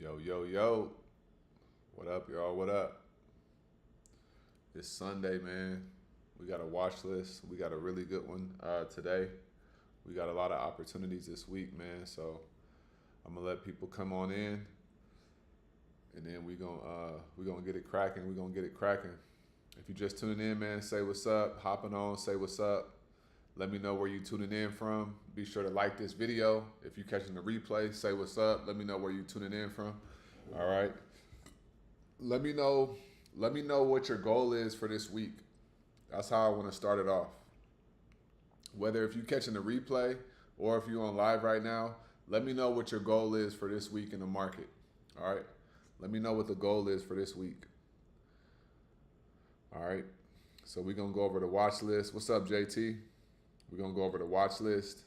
Yo, yo, yo. What up, y'all? What up? It's Sunday, man. We got a watch list. We got a really good one today. We got a lot of opportunities this week, man. So I'm gonna let people come on in, and then we gonna get it cracking. We gonna get it cracking. If you just tuning in, man, say what's up. Hopping on, say what's up. Let me know where you tuning in from. Be sure to like this video. If you're catching the replay, say what's up. Let me know where you tuning in from. All right. Let me know. Let me know what your goal is for this week. That's how I want to start it off. Whether if you're catching the replay or if you're on live right now, let me know what your goal is for this week in the market. All right. Let me know what the goal is for this week. All right. So we're gonna go over the watch list. What's up, JT? We're gonna go over the watch list.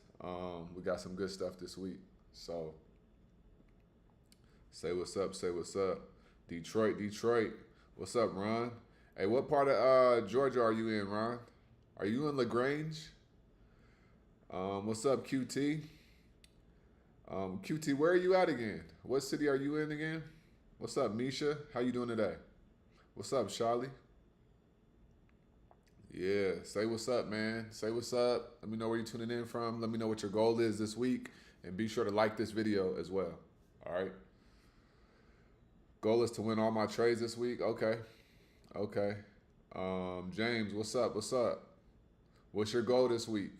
We got some good stuff this week. So say what's up, say what's up. Detroit. What's up, Ron? Hey, what part of Georgia are you in, Ron? Are you in LaGrange? What's up, QT? QT, where are you at again? What city are you in again? What's up, Misha? How you doing today? What's up, Charlie? Yeah, say what's up, man. Say what's up. Let me know where you're tuning in from. Let me know what your goal is this week. And be sure to like this video as well. All right. Goal is to win all my trades this week. Okay. James, what's up? What's up? What's your goal this week?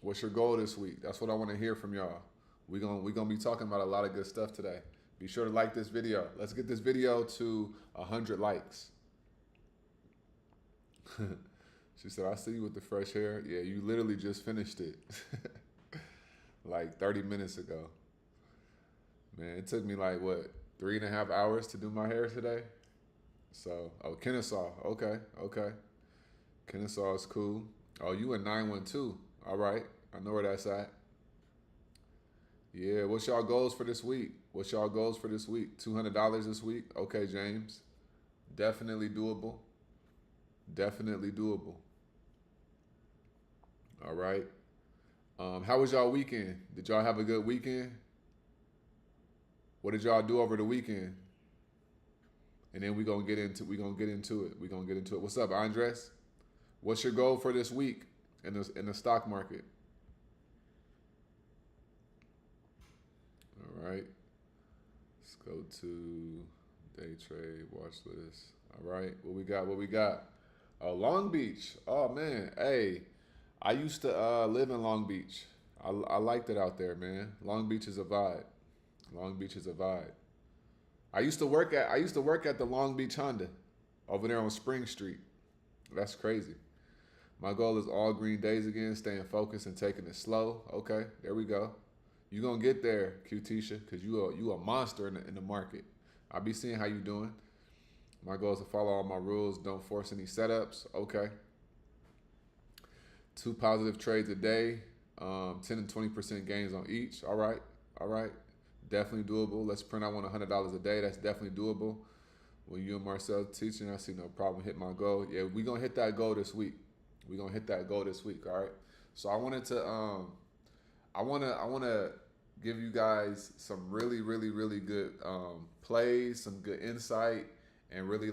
What's your goal this week? That's what I want to hear from y'all. We're gonna be talking about a lot of good stuff today. Be sure to like this video. Let's get this video to 100 likes. She said, I see you with the fresh hair. Yeah, you literally just finished it like 30 minutes ago. Man, it took me like, what, 3.5 hours to do my hair today? So, oh, Kennesaw. Okay. Kennesaw is cool. Oh, you in 912. All right. I know where that's at. Yeah, what's y'all goals for this week? $200 this week? Okay, James. Definitely doable. All right. How was y'all weekend? Did y'all have a good weekend? What did y'all do over the weekend? And then we're gonna get into it. What's up, Andres? What's your goal for this week in the stock market? All right. Let's go to day trade watch list. All right. What we got? Oh, Long Beach. Oh man. Hey, I used to live in Long Beach. I liked it out there, man. Long Beach is a vibe. I used to work at the Long Beach Honda over there on Spring Street. That's crazy. My goal is all green days again, staying focused and taking it slow. Okay, there we go. You gonna get there, Q-Tisha, because you a monster in the market. I'll be seeing how you doing. My goal is to follow all my rules, don't force any setups. Okay. 2 positive trades a day, 10 and 20% gains on each. All right. Definitely doable. Let's print out $100 a day. That's definitely doable. When you and Marcel teaching, I see no problem. Hit my goal. Yeah, we're gonna hit that goal this week. All right. So I wanted to I wanna give you guys some really good plays, some good insight, and really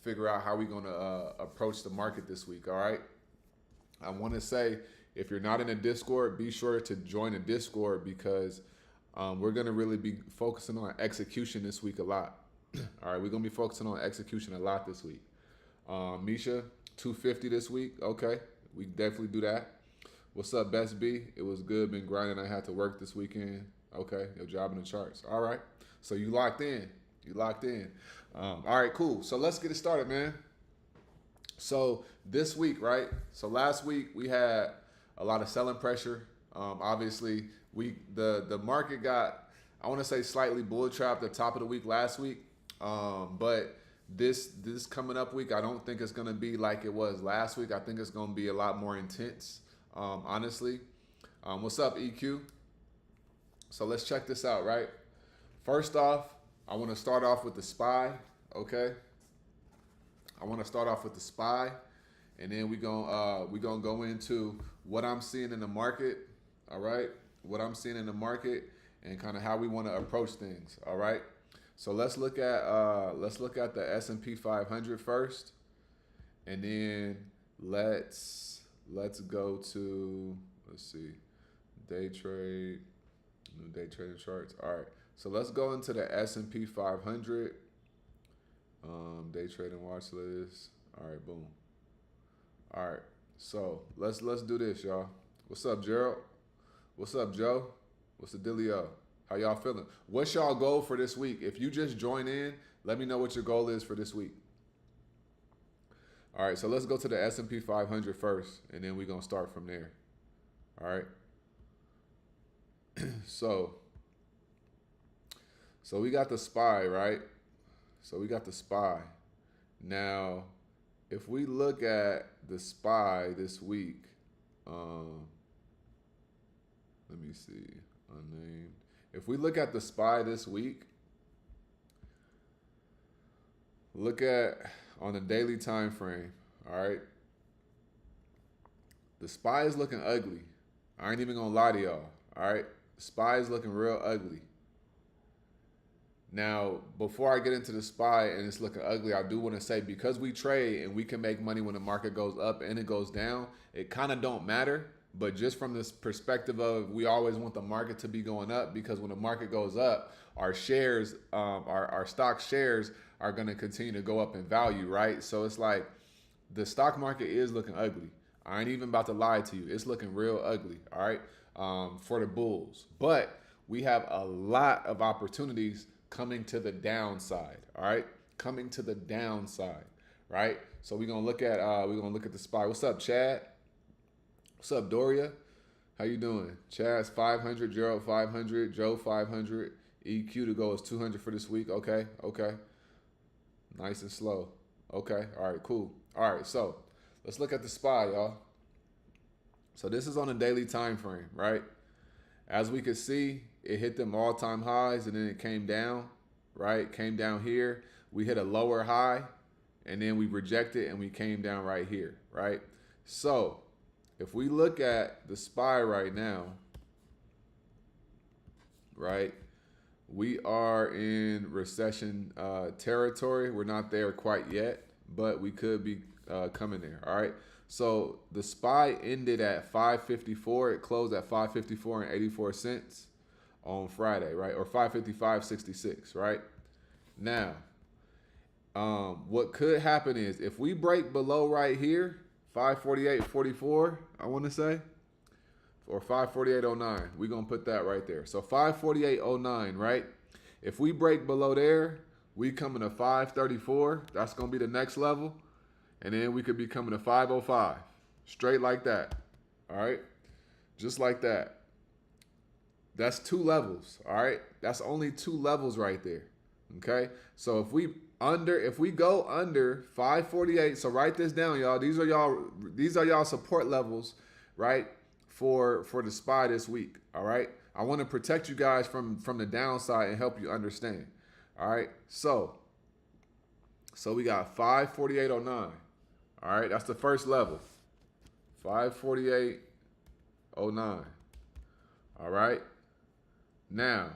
figure out how we're gonna approach the market this week. All right. I want to say, if you're not in a Discord, be sure to join a Discord because we're going to really be focusing on execution this week a lot. All right, we're going to be focusing on execution a lot this week. Misha, 250 this week. Okay, we definitely do that. What's up, Best B? It was good. Been grinding. I had to work this weekend. Okay, your job in the charts. All right, so you locked in. All right, cool. So let's get it started, man. So this week, right? So last week we had a lot of selling pressure. Obviously, the market got, I want to say, slightly bull trapped at the top of the week last week. But this coming up week, I don't think it's going to be like it was last week. I think it's going to be a lot more intense, honestly. What's up, EQ? So let's check this out, right? First off, I want to start off with the SPY, okay? And then we're gonna go into what I'm seeing in the market, all right? and kind of how we want to approach things. All right. So let's look at the S&P 500 first, and then let's go to, let's see, day trade, new day trading charts. All right. So let's go into the S&P 500. Day trading watch list. All right, boom. All right. So let's do this, y'all. What's up, Gerald? What's up, Joe? What's the dealio? How y'all feeling? What's y'all goal for this week? If you just join in, let me know what your goal is for this week. All right, so let's go to the S&P 500 first, and then we're going to start from there. All right. So we got the SPY, right? So we got the SPY. Now, if we look at the SPY this week, let me see, unnamed. If we look at the SPY this week, look at on the daily time frame, all right? The SPY is looking ugly. I ain't even gonna lie to y'all, all right? The SPY is looking real ugly. Now, before I get into the SPY and it's looking ugly, I do want to say, because we trade and we can make money when the market goes up and it goes down, it kind of don't matter. But just from this perspective of, we always want the market to be going up, because when the market goes up, our shares, our stock shares are going to continue to go up in value, right? So it's like the stock market is looking ugly. I ain't even about to lie to you. It's looking real ugly, all right, for the bulls. But we have a lot of opportunities coming to the downside, all right? Coming to the downside, right? So we're gonna look at the SPY. What's up, Chad? What's up, Doria? How you doing? Chad's 500, Gerald 500, Joe 500, EQ to go is 200 for this week. Okay. Nice and slow. Okay. All right, cool. All right, so let's look at the SPY, y'all. So this is on a daily time frame, right? As we could see, it hit them all-time highs, and then it came down, right? Came down here. We hit a lower high, and then we rejected, and we came down right here, right? So if we look at the SPY right now, right, we are in recession territory. We're not there quite yet, but we could be coming there, all right? So the SPY ended at 554. It closed at 554 and 84 cents on Friday, right? Or 555.66, right? Now, what could happen is, if we break below right here, 548.44, I want to say, or 548.09, we're going to put that right there. So 548.09, right? If we break below there, we coming to 534. That's going to be the next level. And then we could be coming to 505, straight like that, all right? Just like that. That's 2 levels, all right? That's only 2 levels right there, okay? So if we go under 548, so write this down, y'all. These are y'all support levels, right? For the SPY this week, all right? I want to protect you guys from the downside and help you understand, all right? So we got 548.09. All right, that's the first level. 548.09. All right. Now,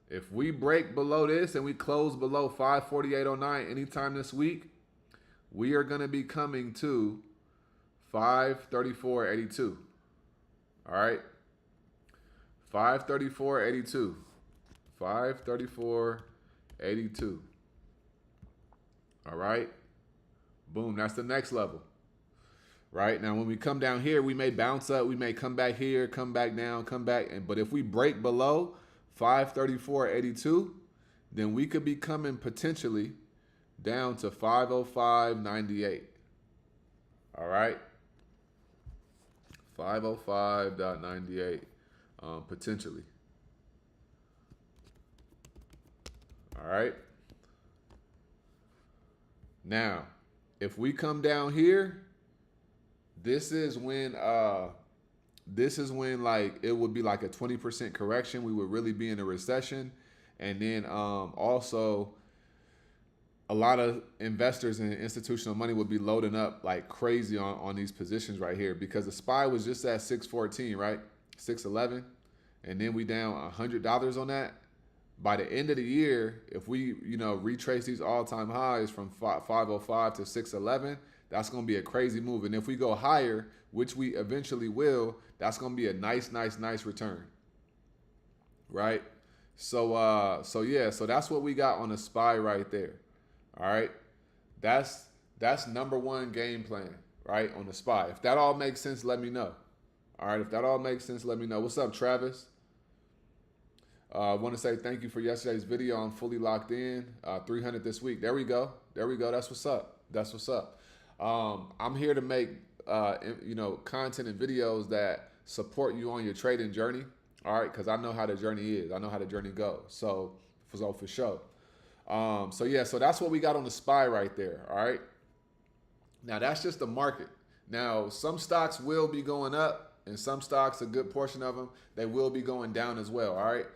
if we break below this and we close below 548.09 anytime this week, we are going to be coming to 534.82. All right. 534.82. 534.82. All right. Boom, that's the next level. Right? Now, when we come down here, we may bounce up. We may come back here, come back down, come back. But if we break below 534.82, then we could be coming potentially down to 505.98. All right? 505.98 potentially. All right? Now, if we come down here, this is when like it would be like a 20% correction. We would really be in a recession. And then also a lot of investors and institutional money would be loading up like crazy on these positions right here, because the SPY was just at 614, right? 611. and then we down $100 on that. By the end of the year, if we, retrace these all-time highs from 505 to 611, that's going to be a crazy move. And if we go higher, which we eventually will, that's going to be a nice return, right? So that's what we got on the SPY right there. All right, that's number one game plan, right, on the SPY. If that all makes sense, let me know. All right, if that all makes sense, let me know. What's up, Travis? I want to say thank you for yesterday's video. I'm fully locked in. 300 this week. There we go. That's what's up. I'm here to make content and videos that support you on your trading journey. All right, because I know how the journey is. I know how the journey goes. So for sure. So that's what we got on the SPY right there. All right. Now that's just the market. Now some stocks will be going up, and some stocks, a good portion of them, they will be going down as well. All right.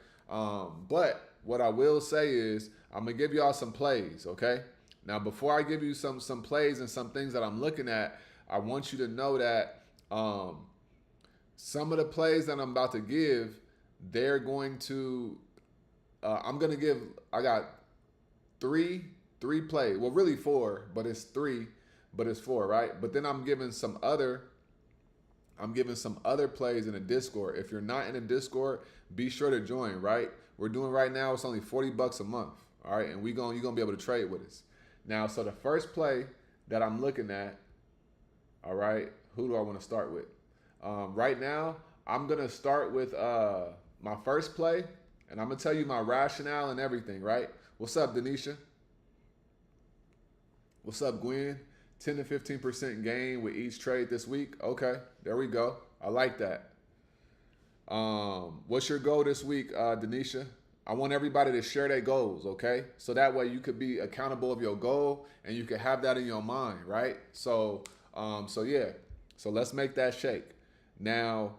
But what I will say is I'm gonna give y'all some plays, okay? Now, before I give you some plays and some things that I'm looking at, I want you to know that some of the plays that I'm about to give, they're going to I got three plays. Well, really four, but it's three, but it's four, right? But then I'm giving some other plays in the Discord. If you're not in the Discord, be sure to join, right? We're doing right now, it's only $40 a month, all right? And you're going to be able to trade with us. Now, so the first play that I'm looking at, all right, who do I want to start with? Right now, I'm going to start with my first play, and I'm going to tell you my rationale and everything, right? What's up, Denisha? What's up, Gwen? 10 to 15% gain with each trade this week. Okay, there we go. I like that. What's your goal this week, Denisha? I want everybody to share their goals, okay? So that way you could be accountable of your goal and you can have that in your mind, right? So let's make that shake. Now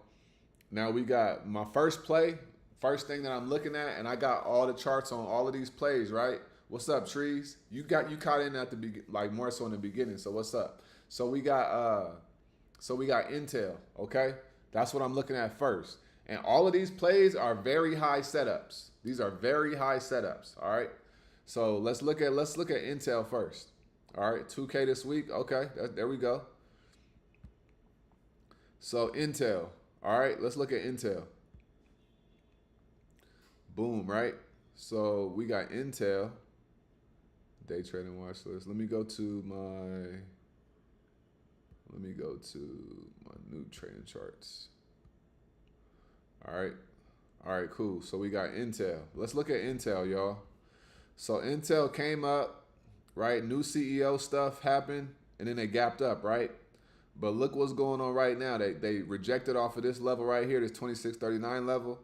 we got my first play, first thing that I'm looking at, and I got all the charts on all of these plays, right? What's up, Trees? You caught in at the more so in the beginning. So what's up? So we got Intel, okay? That's what I'm looking at first. And all of these plays are very high setups. These are very high setups, all right? So let's look at Intel first. All right, 2K this week. Okay, there we go. So Intel, all right, let's look at Intel. Boom, right? So we got Intel. Day trading watch list. Let me go to my new trading charts. All right, cool. So we got Intel. Let's look at Intel, y'all. So Intel came up, right? New CEO stuff happened, and then they gapped up, right? But look what's going on right now. They rejected off of this level right here, this 2639 level.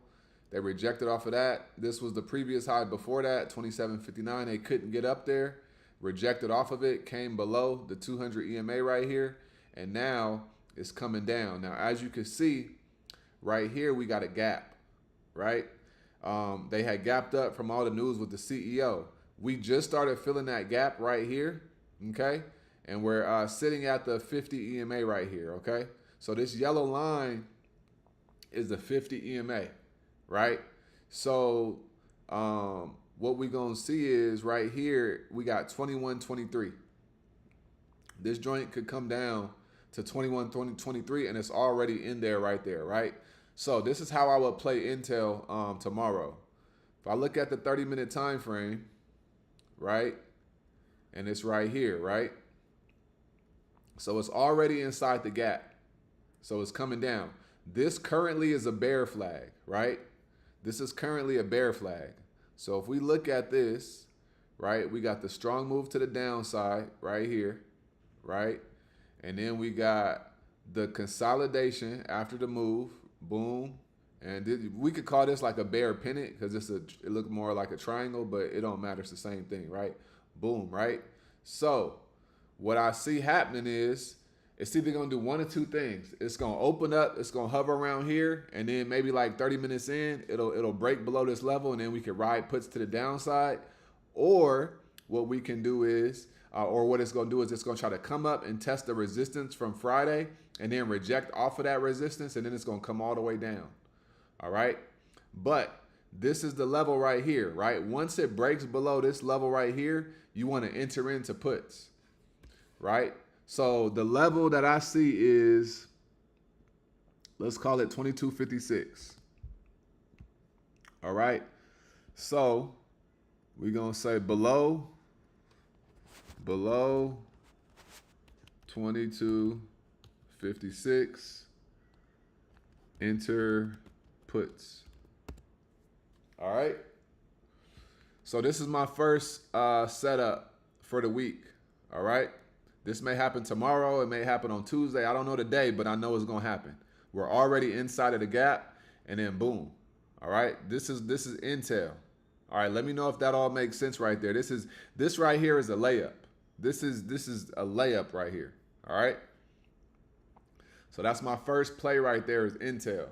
They rejected off of that. This was the previous high before that, 2759. They couldn't get up there. Rejected off of it, came below the 200 EMA right here, and now it's coming down. Now, as you can see, right here, we got a gap, right? They had gapped up from all the news with the CEO. We just started filling that gap right here, okay? And we're sitting at the 50 EMA right here, okay? So this yellow line is the 50 EMA, right? So what we're going to see is right here, we got 21.23. This joint could come down to 21.23, and it's already in there right there, right? So this is how I would play Intel tomorrow. If I look at the 30-minute time frame, right, and it's right here, right? So it's already inside the gap. So it's coming down. This currently is a bear flag, right? This is currently a bear flag. So if we look at this, right, we got the strong move to the downside right here, right? And then we got the consolidation after the move, boom. And we could call this like a bear pennant because it looked more like a triangle, but it don't matter. It's the same thing, right? Boom, right? So what I see happening is it's either going to do one of two things. It's going to open up, it's going to hover around here, and then maybe like 30 minutes in, it'll break below this level, and then we can ride puts to the downside. Or what we can do is, or what it's going to do is it's going to try to come up and test the resistance from Friday and then reject off of that resistance, and then it's going to come all the way down. All right? But this is the level right here, right? Once it breaks below this level right here, you want to enter into puts, right? So the level that I see is, let's call it 2256. All right. So we're going to say below 2256, enter puts. All right. So this is my first setup for the week. All right. This may happen tomorrow. It may happen on Tuesday. I don't know the day, but I know it's going to happen. We're already inside of the gap, and then boom. All right. This is Intel. All right. Let me know if that all makes sense right there. This right here is a layup. This is a layup right here. All right. So that's my first play right there is Intel.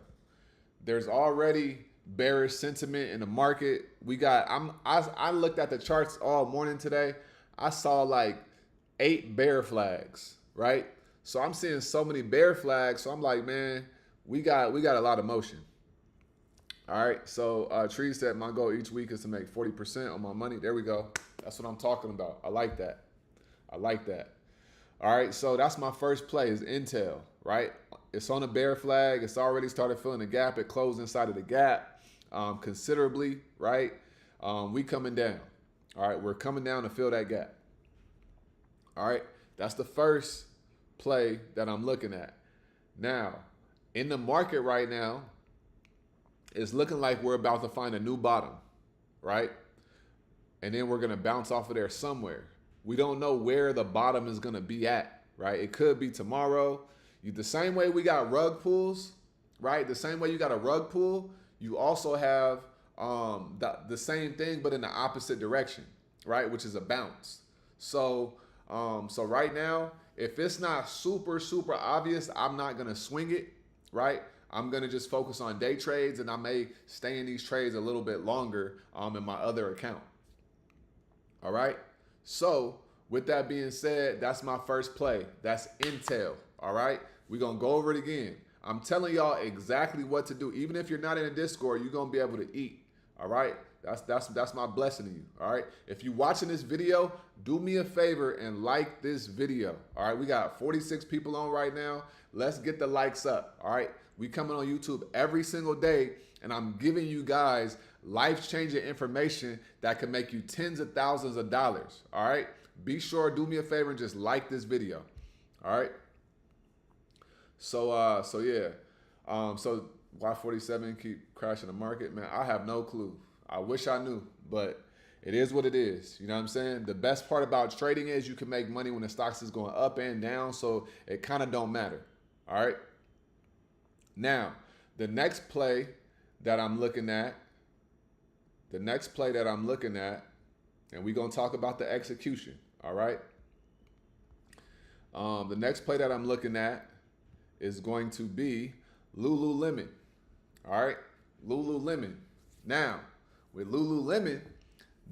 There's already bearish sentiment in the market. I looked at the charts all morning today. I saw like 8 bear flags, right? So I'm seeing so many bear flags. So I'm like, man, we got a lot of motion. All right. So Tree said my goal each week is to make 40% on my money. There we go. That's what I'm talking about. I like that. I like that. All right. So that's my first play is Intel, right? It's on a bear flag. It's already started filling the gap. It closed inside of the gap considerably, right? We coming down. All right. We're coming down to fill that gap. All right. That's the first play that I'm looking at. Now, in the market right now, it's looking like we're about to find a new bottom, right? And then we're going to bounce off of there somewhere. We don't know where the bottom is going to be at, right? It could be tomorrow. The same way we got rug pulls, right? The same way you got a rug pull, you also have the same thing, but in the opposite direction, right? Which is a bounce. So right now, if it's not super, super obvious, I'm not going to swing it, right? I'm going to just focus on day trades, and I may stay in these trades a little bit longer in my other account. All right. So with that being said, that's my first play. That's Intel. All right. We're going to go over it again. I'm telling y'all exactly what to do. Even if you're not in a Discord, you're going to be able to eat. All right. That's my blessing to you. All right. If you're watching this video, do me a favor and like this video. All right. We got 46 people on right now. Let's get the likes up. All right. We coming on YouTube every single day, and I'm giving you guys life-changing information that can make you tens of thousands of dollars. All right. Be sure, do me a favor and just like this video. All right. So yeah. So why 47 keep crashing the market, man? I have no clue. I wish I knew, but it is what it is. You know what I'm saying? The best part about trading is you can make money when the stocks is going up and down, so it kind of don't matter. All right. Now, the next play that I'm looking at, and we're going to talk about the execution. All right. The next play that I'm looking at is going to be Lululemon. All right. Lululemon. Now, with Lululemon,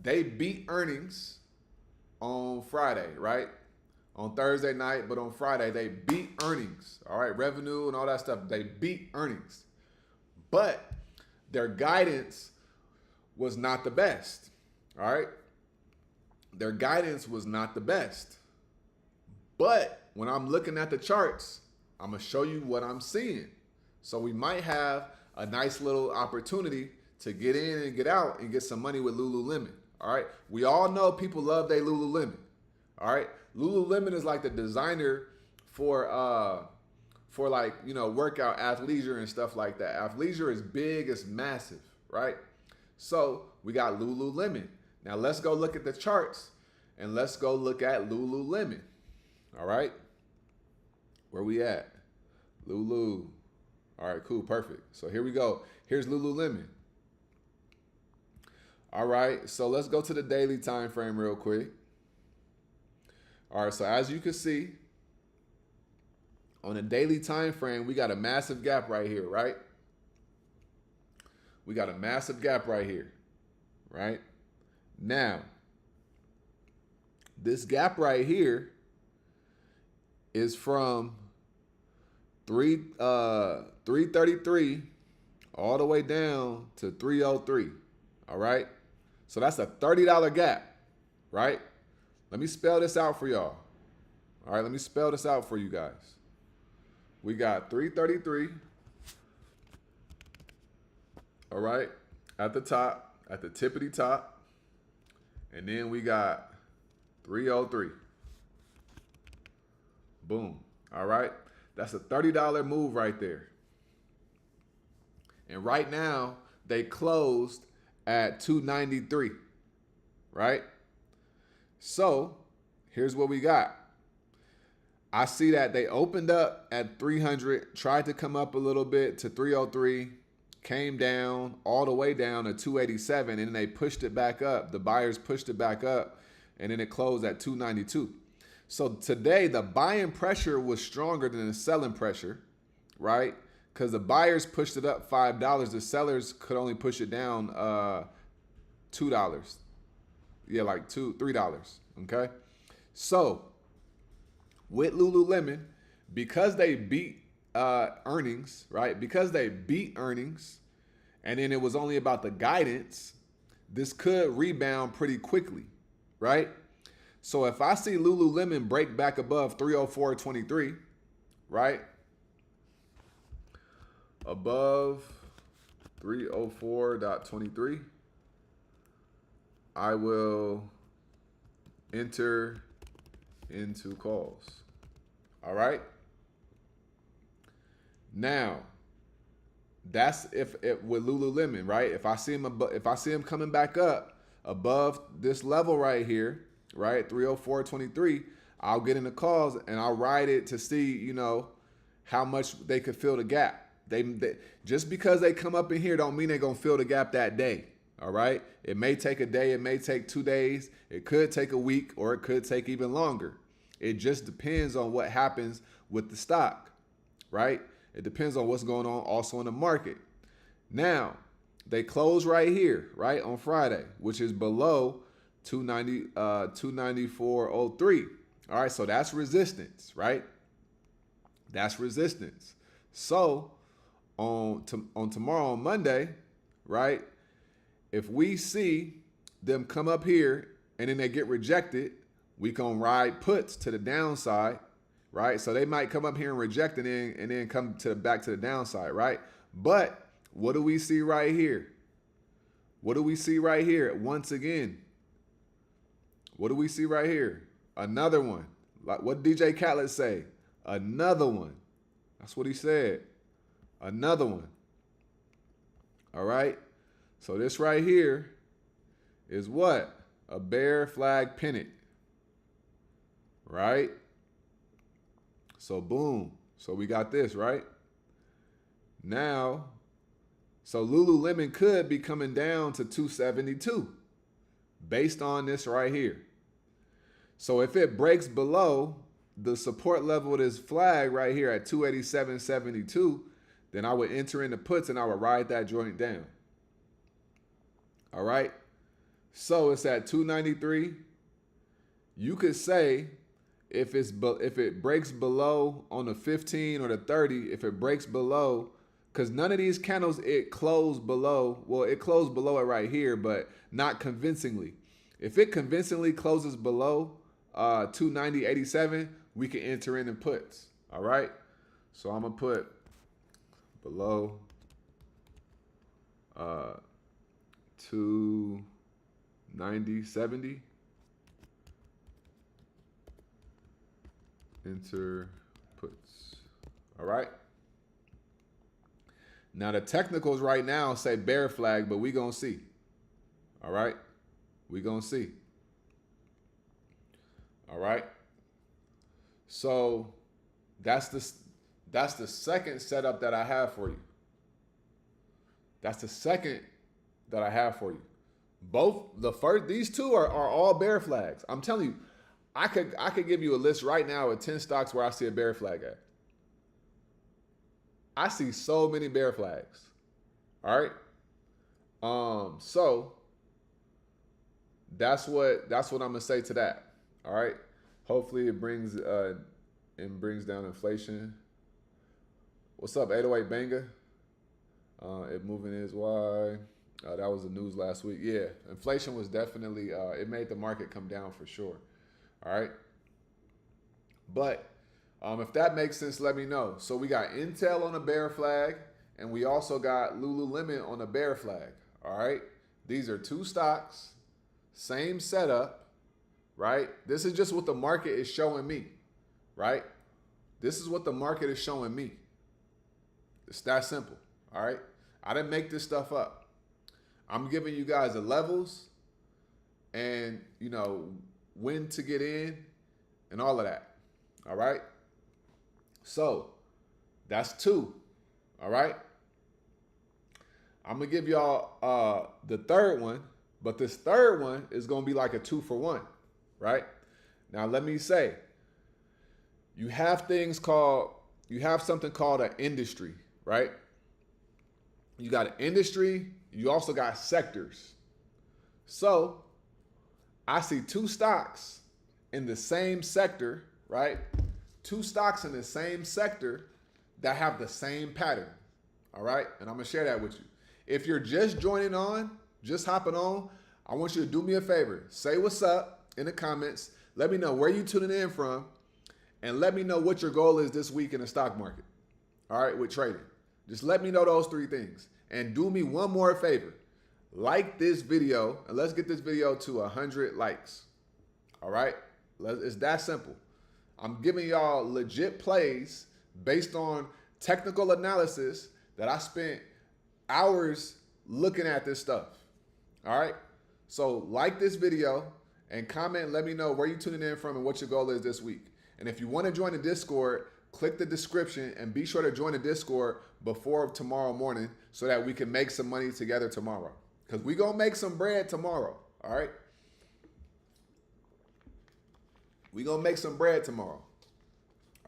they beat earnings on Friday, right? On Thursday night, but on Friday, they beat earnings. All right. Revenue and all that stuff. They beat earnings. But their guidance was not the best. All right. Their guidance was not the best. But when I'm looking at the charts, I'm going to show you what I'm seeing. So we might have a nice little opportunity to get in and get out and get some money with Lululemon. All right. We all know people love their Lululemon. All right. Lululemon is like the designer for like, you know, workout athleisure and stuff like that. Athleisure is big, it's massive, right? So we got Lululemon. Now let's go look at the charts and let's go look at Lululemon. All right. Where we at? Lulu. All right, cool, perfect. So here we go. Here's Lululemon. All right, so let's go to the daily time frame real quick. All right, so as you can see, on a daily time frame, we got a massive gap right here, right? We got a massive gap right here, right? Now, this gap right here is from 333 all the way down to 303. All right. So that's a $30 gap, right? Let me spell this out for y'all. All right, let me spell this out for you guys. We got 333, all right, at the top, at the tippity top. And then we got 303. Boom. All right. That's a $30 move right there. And right now, they closed at 293, right? So here's what we got. I see that they opened up at 300, tried to come up a little bit to 303, came down all the way down to 287, and then they pushed it back up. The buyers pushed it back up, and then it closed at 292. So today, the buying pressure was stronger than the selling pressure, right? Because the buyers pushed it up $5. The sellers could only push it down $2. Yeah, like $3. Okay? So with Lululemon, because they beat earnings, right? Because they beat earnings, and then it was only about the guidance, this could rebound pretty quickly, right? So if I see Lululemon break back above 304.23, right? Above 304.23, I will enter into calls. All right. Now, that's if with Lululemon, right? If I see him coming back up above this level right here, right, 304.23, I'll get into calls and I'll ride it to see, you know, how much they could fill the gap. They just because they come up in here don't mean they're gonna fill the gap that day. All right. It may take a day, it may take 2 days, it could take a week, or it could take even longer. It just depends on what happens with the stock, right? It depends on what's going on also in the market. Now, they close right here, right, on Friday, which is below 294.03. All right, so that's resistance, right? That's resistance. So on tomorrow, on Monday, right, if we see them come up here and then they get rejected, we can ride puts to the downside, right? So they might come up here and reject it and then come back to the downside, right? But what do we see right here? What do we see right here? Once again, what do we see right here? Another one. Like what DJ Khaled say? Another one. That's what he said. Another one. All right. So this right here is what? A bear flag pennant. Right? So boom. So we got this, right? Now, so Lululemon could be coming down to 272 based on this right here. So if it breaks below the support level of this flag right here at 287.72, then I would enter into puts and I would ride that joint down. All right. So it's at 293. You could say if it breaks below on the 15 or the 30, if it breaks below, because none of these candles, it closed below. Well, it closed below it right here, but not convincingly. If it convincingly closes below 290.87, we can enter in puts. All right. So I'm going to put below 290.70. Enter puts. All right. Now the technicals right now say bear flag, but we gonna see. All right. We gonna see. All right. So that's the second setup that I have for you. That's the second that I have for you. These two are all bear flags. I'm telling you, I could give you a list right now of 10 stocks where I see a bear flag at. I see so many bear flags. All right. So that's what I'm gonna say to that. All right. Hopefully it brings down inflation. What's up, 808 Banger? It moving is why. That was the news last week. Yeah, inflation was definitely, it made the market come down for sure. All right. But if that makes sense, let me know. So we got Intel on a bear flag, and we also got Lululemon on a bear flag. All right. These are two stocks, same setup, right? This is just what the market is showing me, right? This is what the market is showing me. It's that simple. All right. I didn't make this stuff up. I'm giving you guys the levels and, you know, when to get in and all of that. All right. So that's two. All right. I'm going to give y'all the third one, but this third one is going to be like a 2-for-1. Right. Now, let me say, you have something called an industry, right? You got an industry. You also got sectors. So I see two stocks in the same sector, right? Two stocks in the same sector that have the same pattern. All right. And I'm going to share that with you. If you're just joining on, just hopping on, I want you to do me a favor. Say what's up in the comments. Let me know where you tuning in from. And let me know what your goal is this week in the stock market. All right, with trading. Just let me know those three things. And do me one more favor. Like this video, and let's get this video to 100 likes. All right? It's that simple. I'm giving y'all legit plays based on technical analysis that I spent hours looking at this stuff. All right? So like this video and comment and let me know where you're tuning in from and what your goal is this week. And if you want to join the Discord, click the description and be sure to join the Discord before tomorrow morning so that we can make some money together tomorrow. Because we're going to make some bread tomorrow, all right? We're going to make some bread tomorrow,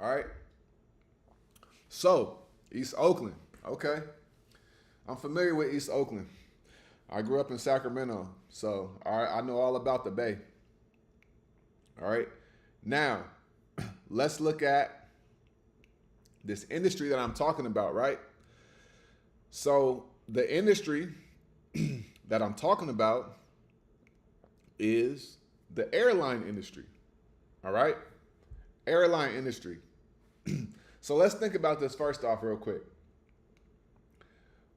all right? So, East Oakland, okay? I'm familiar with East Oakland. I grew up in Sacramento, so all right, I know all about the Bay, all right? Now, let's look at this industry that I'm talking about, right? So the industry that I'm talking about is the airline industry, all right? Airline industry. So let's think about this first off real quick.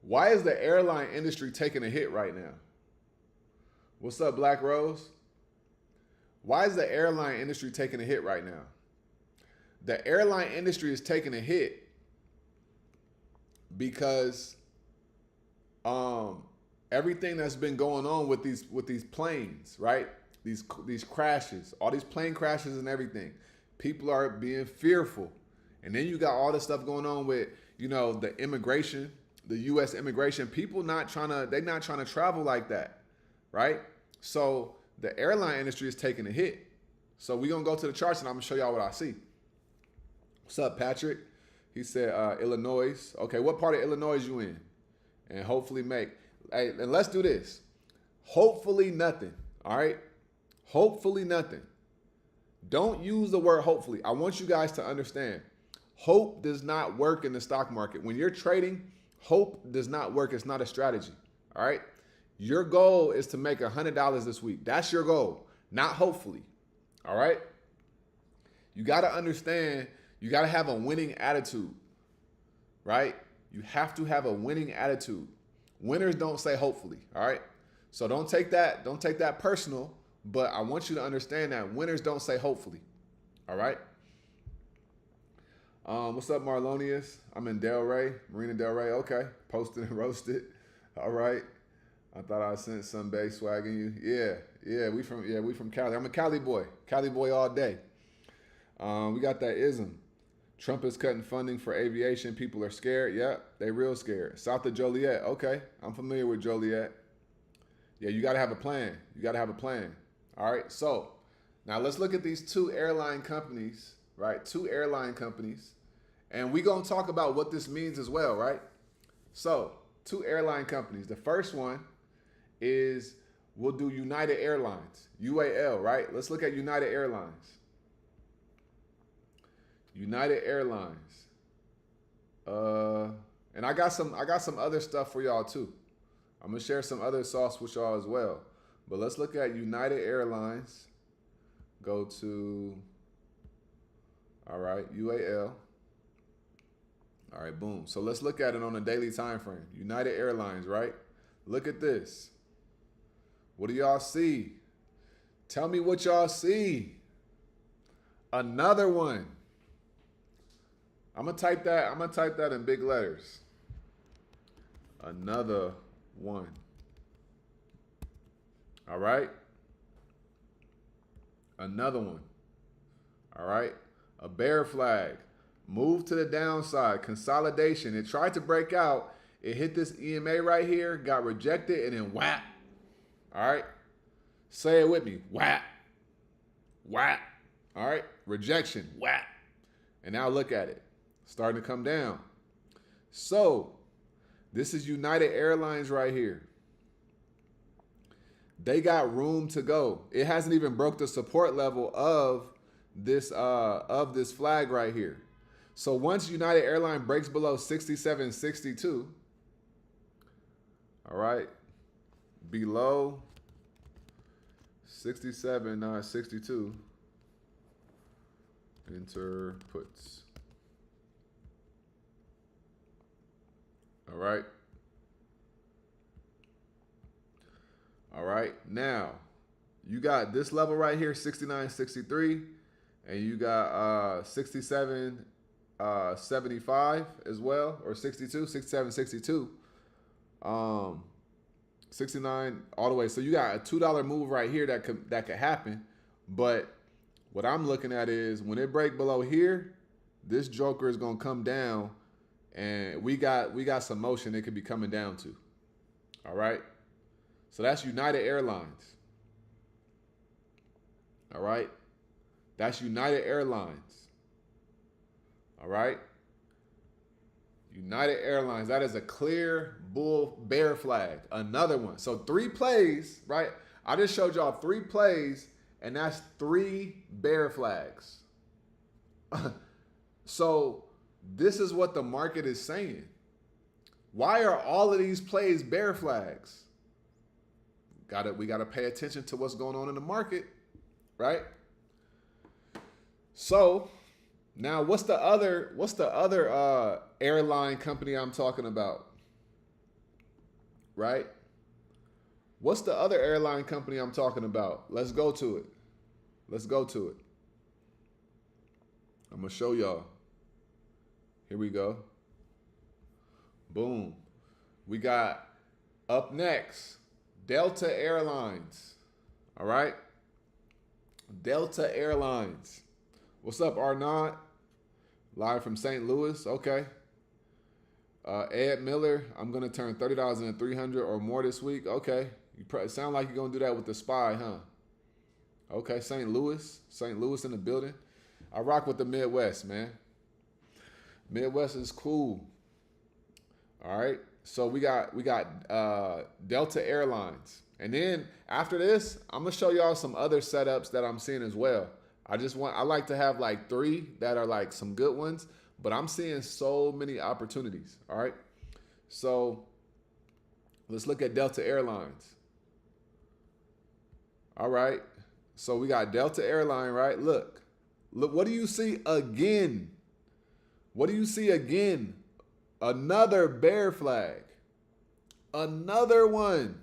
Why is the airline industry taking a hit right now? What's up, Black Rose? Why is the airline industry taking a hit right now? The airline industry is taking a hit because everything that's been going on with these planes, right? These crashes, all these plane crashes and everything. People are being fearful. And then you got all this stuff going on with, you know, the immigration, the US immigration. People they're not trying to travel like that, right? So the airline industry is taking a hit. So we're going to go to the charts and I'm going to show y'all what I see. What's up, Patrick? He said Illinois. Okay, what part of Illinois you in? And hopefully hey, and let's do this. Hopefully nothing, all right? Hopefully nothing. Don't use the word hopefully. I want you guys to understand. Hope does not work in the stock market. When you're trading, hope does not work. It's not a strategy, all right? Your goal is to make $100 this week. That's your goal, not hopefully, all right? You got to understand, you got to have a winning attitude, right? You have to have a winning attitude. Winners don't say hopefully, all right? So don't take that personal, but I want you to understand that winners don't say hopefully, all right? What's up, Marlonius? I'm in Delray, Marina Del Rey. Okay, posted and roasted. All right. I thought I sent some Bay swagging you. Yeah, we from Cali. I'm a Cali boy all day. We got that ism. Trump is cutting funding for aviation. People are scared. Yep, they real scared. South of Joliet. Okay, I'm familiar with Joliet. Yeah, you got to have a plan. All right, so now let's look at these two airline companies, right? Two airline companies. And we're going to talk about what this means as well, right? So, two airline companies. The first one is, we'll do United Airlines, UAL, right? Let's look at United Airlines. United Airlines. And I got some other stuff for y'all too. I'm gonna share some other sauce with y'all as well. But let's look at United Airlines. Go to, all right, UAL. All right, boom. So let's look at it on a daily time frame. United Airlines, right? Look at this. What do y'all see? Tell me what y'all see. Another one. I'm gonna type that in big letters. Another one. All right? Another one. All right? A bear flag. Move to the downside. Consolidation. It tried to break out. It hit this EMA right here, got rejected, and then whap. All right? Say it with me. Whap. Whap. All right? Rejection. Whap. And now look at it. Starting to come down. So, this is United Airlines right here. They got room to go. It hasn't even broke the support level of this flag right here. So once United Airlines breaks below 67.62, all right, below 67.62, enter puts. All right. All right. Now, you got this level right here, 69.63, and you got 67.75 as well, or 62, 67.62. 69 all the way. So you got a $2 move right here that could happen. But what I'm looking at is when it break below here, this joker is gonna come down, and we got some motion it could be coming down to. All right. So that's United Airlines. All right. That's United Airlines. All right. United Airlines. That is a clear bear flag. Another one. So 3 plays, right? I just showed y'all 3 plays, and that's 3 bear flags. So this is what the market is saying. Why are all of these plays bear flags? We gotta pay attention to what's going on in the market, right? So now what's the other airline company I'm talking about? Right? What's the other airline company I'm talking about? Let's go to it. Let's go to it. I'm gonna show y'all. Here we go. Boom. We got up next Delta Airlines. All right. Delta Airlines. What's up, Arnaud? Live from St. Louis. Okay. Ed Miller, I'm going to turn $30 into 300 or more this week. Okay. You sound like you're going to do that with the SPY, huh? Okay. St. Louis in the building. I rock with the Midwest, man. Midwest is cool. All right. So we got Delta Airlines. And then after this, I'm going to show y'all some other setups that I'm seeing as well. I like to have like 3 that are like some good ones, but I'm seeing so many opportunities. All right. So let's look at Delta Airlines. All right. So we got Delta Airline, right? Look, what do you see again? What do you see again? Another bear flag. Another one.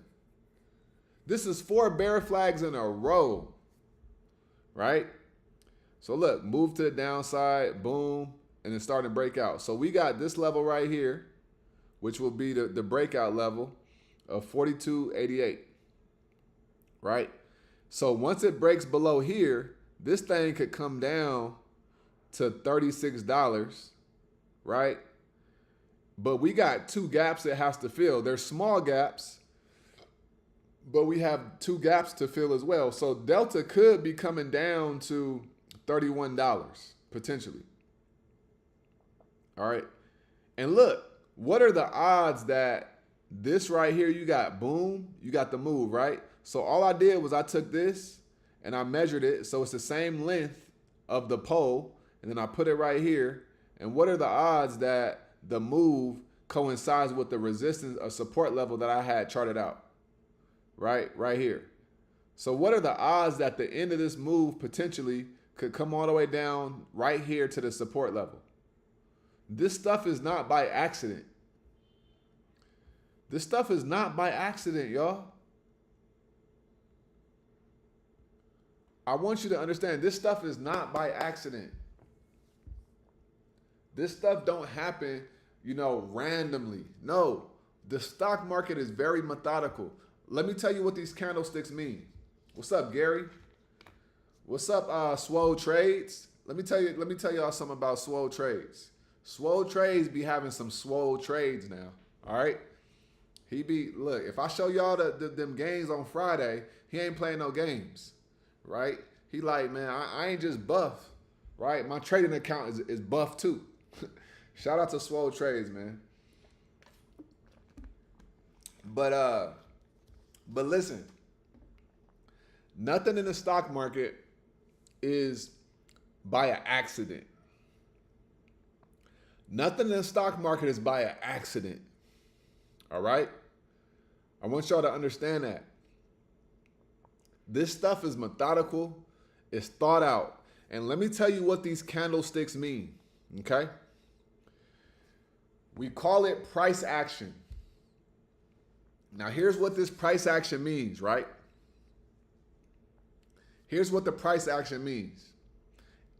This is 4 bear flags in a row, right? So look, move to the downside, boom, and then starting to break out. So we got this level right here, which will be the breakout level of 42.88, right? So once it breaks below here, this thing could come down to $36, right? But we got 2 gaps it has to fill. They're small gaps, but we have 2 gaps to fill as well. So Delta could be coming down to $31 potentially. All right. And look, what are the odds that this right here, you got boom, you got the move, right? So all I did was I took this and I measured it. So it's the same length of the pole. And then I put it right here. And what are the odds that the move coincides with the resistance or support level that I had charted out, right here. So what are the odds that the end of this move potentially could come all the way down right here to the support level? This stuff is not by accident. This stuff is not by accident, y'all. I want you to understand, this stuff is not by accident. This stuff don't happen, randomly. No, the stock market is very methodical. Let me tell you what these candlesticks mean. What's up, Gary? What's up, Swole Trades? Let me tell y'all something about Swole Trades. Swole Trades be having some swole trades now. All right. Look, if I show y'all them games on Friday, he ain't playing no games. Right? He like, man, I ain't just buff, right? My trading account is buff too. Shout out to Swole Trades, man. But listen, nothing in the stock market is by an accident. Nothing in the stock market is by an accident. All right? I want y'all to understand that. This stuff is methodical, it's thought out. And let me tell you what these candlesticks mean, okay? We call it price action. Now, here's what this price action means, right? Here's what the price action means.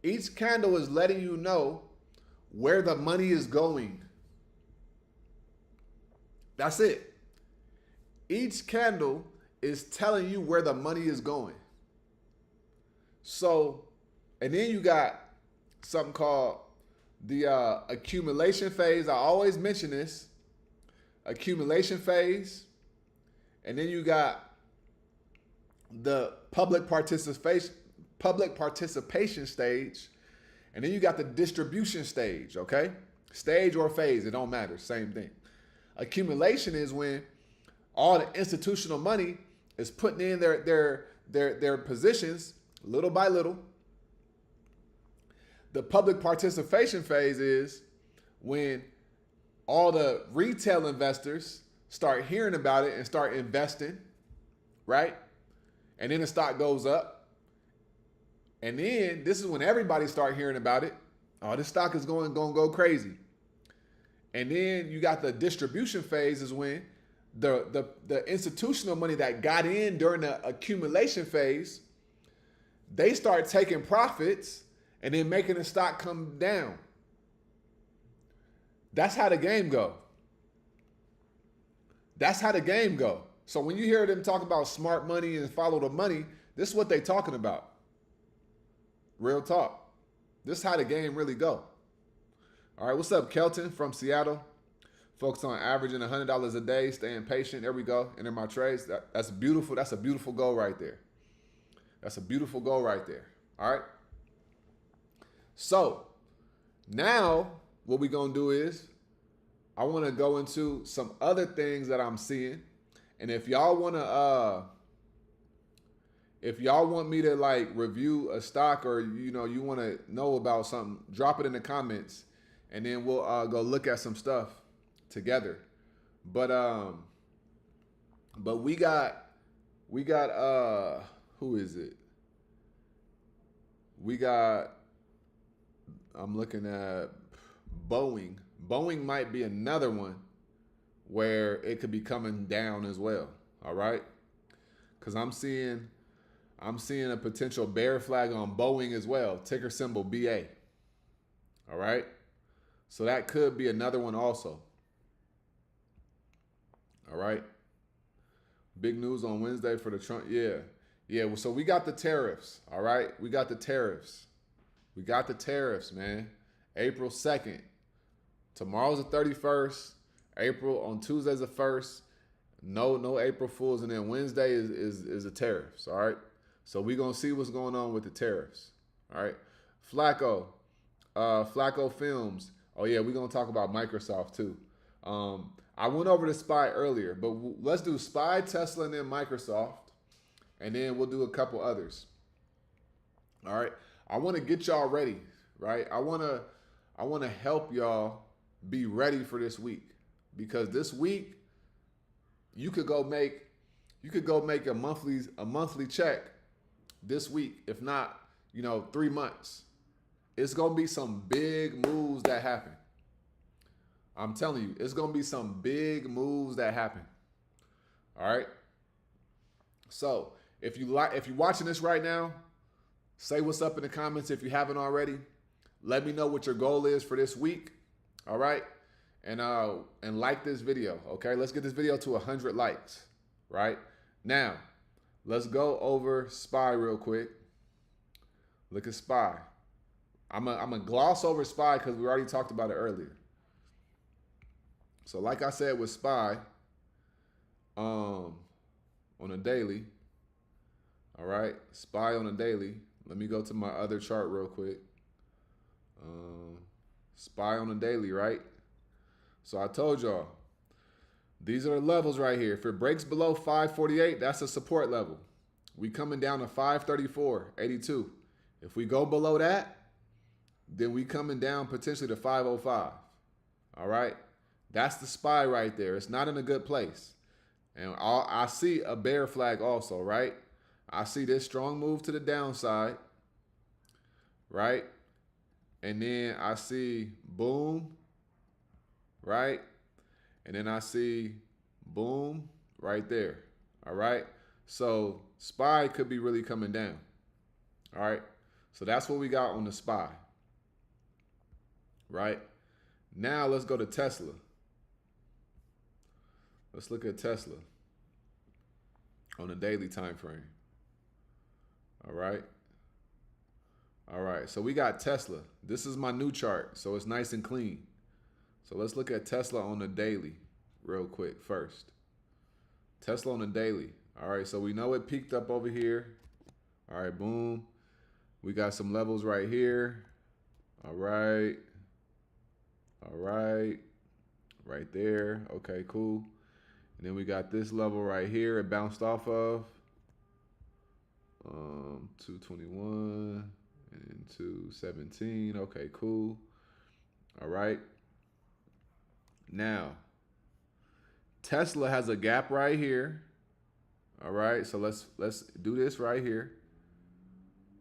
Each candle is letting you know where the money is going. That's it. Each candle is telling you where the money is going. So, and then you got something called the accumulation phase. I always mention this. Accumulation phase. And then you got the public participation stage. And then you got the distribution stage, okay? Stage or phase, it don't matter, same thing. Accumulation is when all the institutional money is putting in their positions little by little. The public participation phase is when all the retail investors start hearing about it and start investing, right? And then the stock goes up. And then this is when everybody start hearing about it. Oh, this stock is going to go crazy. And then you got the distribution phase is when the institutional money that got in during the accumulation phase, they start taking profits and then making the stock come down. That's how the game go. That's how the game go. So when you hear them talk about smart money and follow the money, this is what they talking about. Real talk. This is how the game really go. All right, what's up, Kelton from Seattle? Focus on averaging $100 a day, staying patient. There we go. Enter my trades. That's beautiful. That's a beautiful goal right there. That's a beautiful goal right there. All right. So now what we're going to do is I want to go into some other things that I'm seeing. And if y'all want me to like review a stock or, you want to know about something, drop it in the comments and then we'll go look at some stuff together. But we got who is it? I'm looking at Boeing. Boeing might be another one where it could be coming down as well. All right. Cause I'm seeing a potential bear flag on Boeing as well. Ticker symbol BA. All right. So that could be another one also. All right. Big news on Wednesday for the Trump. Yeah. Well, so we got the tariffs. All right. We got the tariffs, man. April 2nd. Tomorrow's the 31st. April on Tuesday's the 1st. No April Fools. And then Wednesday is the tariffs. All right. So we're going to see what's going on with the tariffs. All right. Flacco Films. Oh, yeah, we're going to talk about Microsoft, too. I went over the SPY earlier, but let's do SPY, Tesla, and then Microsoft. And then we'll do a couple others. All right. I want to get y'all ready, right? I want to help y'all be ready for this week. because this week you could go make a monthly check this week, if not, 3 months. It's gonna be some big moves that happen. I'm telling you, it's gonna be some big moves that happen. All right. So if you're watching this right now, say what's up in the comments if you haven't already. Let me know what your goal is for this week. All right. And like this video. Okay. Let's get this video to 100 likes. Right now, let's go over SPY real quick. Look at SPY. I'm gonna gloss over SPY because we already talked about it earlier. So like I said with SPY, on a daily, all right, SPY on a daily. Let me go to my other chart real quick. SPY on a daily, right? So I told y'all, these are the levels right here. If it breaks below 548, that's a support level. We coming down to 534.82. If we go below that, then we coming down potentially to 505. All right? That's the SPY right there. It's not in a good place. And I see a bear flag also, right? I see this strong move to the downside, right? And then I see boom, right? And then I see boom right there. All right. So SPY could be really coming down. All right. So that's what we got on the SPY. Right. Now let's go to Tesla. Let's look at Tesla on the daily time frame. All right. All right. So we got Tesla. This is my new chart. So it's nice and clean. So let's look at Tesla on the daily real quick first. Tesla on the daily. All right, so we know it peaked up over here. All right, boom. We got some levels right here. All right. All right. Right there. Okay, cool. And then we got this level right here it bounced off of. 221 and 217. Okay, cool. All right. Now, Tesla has a gap right here. All right, so let's do this right here.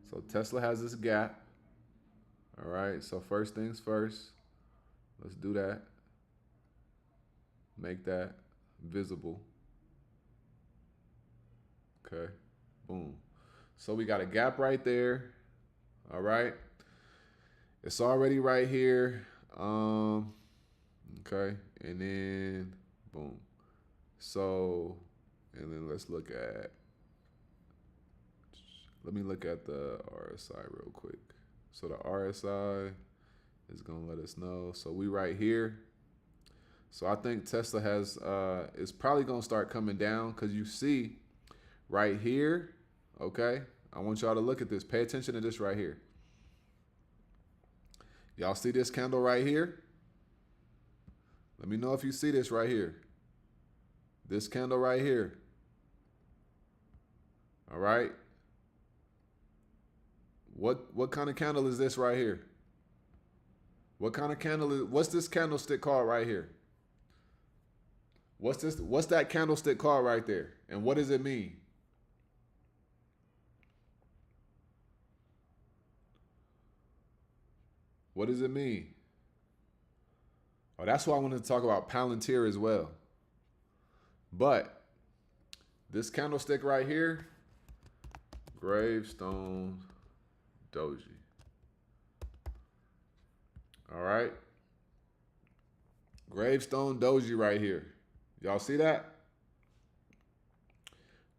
So Tesla has this gap. All right, so first things first, let's do that. Make that visible. Okay, boom. So we got a gap right there. All right, it's already right here. Okay, and then boom. So, and then let me look at the RSI real quick. So the RSI is gonna let us know. So we right here. So I think Tesla has is probably gonna start coming down because you see right here. Okay, I want y'all to look at this. Pay attention to this right here. Y'all see this candle right here? Let me know if you see this right here. This candle right here. All right. What kind of candle is this right here? What kind of candle is, what's this candlestick called right here? What's that candlestick called right there? And what does it mean? What does it mean? Oh, that's why I wanted to talk about Palantir as well. But this candlestick right here, Gravestone Doji. All right. Gravestone Doji right here. Y'all see that?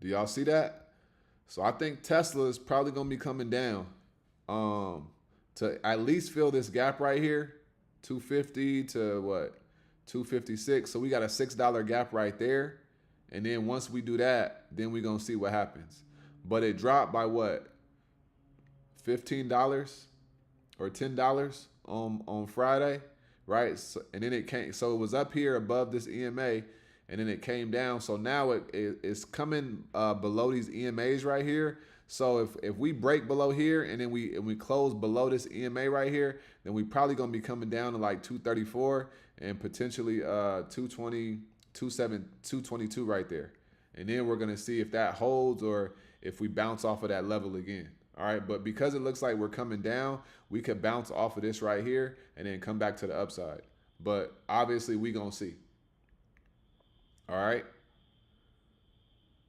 Do y'all see that? So I think Tesla is probably going to be coming down to at least fill this gap right here. 250 to what? 256. So we got a $6 gap right there. And then once we do that, then we're going to see what happens. But it dropped by what? $15 or $10 on Friday, right? So, and then it came. So it was up here above this EMA, and then it came down. So now it's coming below these EMAs right here. So if we break below here and then we close below this EMA right here, then we probably gonna be coming down to like 234, and potentially 220, 222 right there. And then we're going to see if that holds or if we bounce off of that level again. All right, but because it looks like we're coming down, we could bounce off of this right here and then come back to the upside. But obviously we going to see. All right.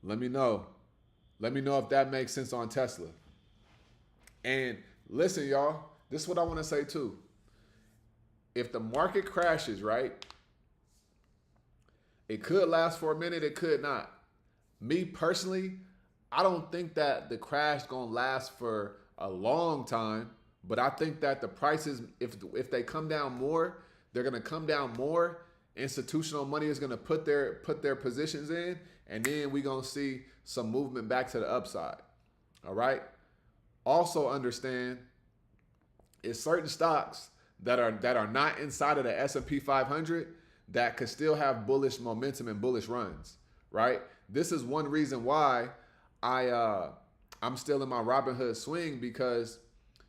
Let me know. Let me know if that makes sense on Tesla. And listen, y'all, this is what I want to say too. If the market crashes, right, it could last for a minute, it could not. Me personally, I don't think that the crash gonna last for a long time, but I think that the prices, if they come down more, they're gonna come down more. Institutional money is gonna put their positions in, and then we're gonna see some movement back to the upside. All right. Also understand, it's certain stocks that are not inside of the S&P 500 that could still have bullish momentum and bullish runs. Right. This is one reason why I'm still in my Robinhood swing, because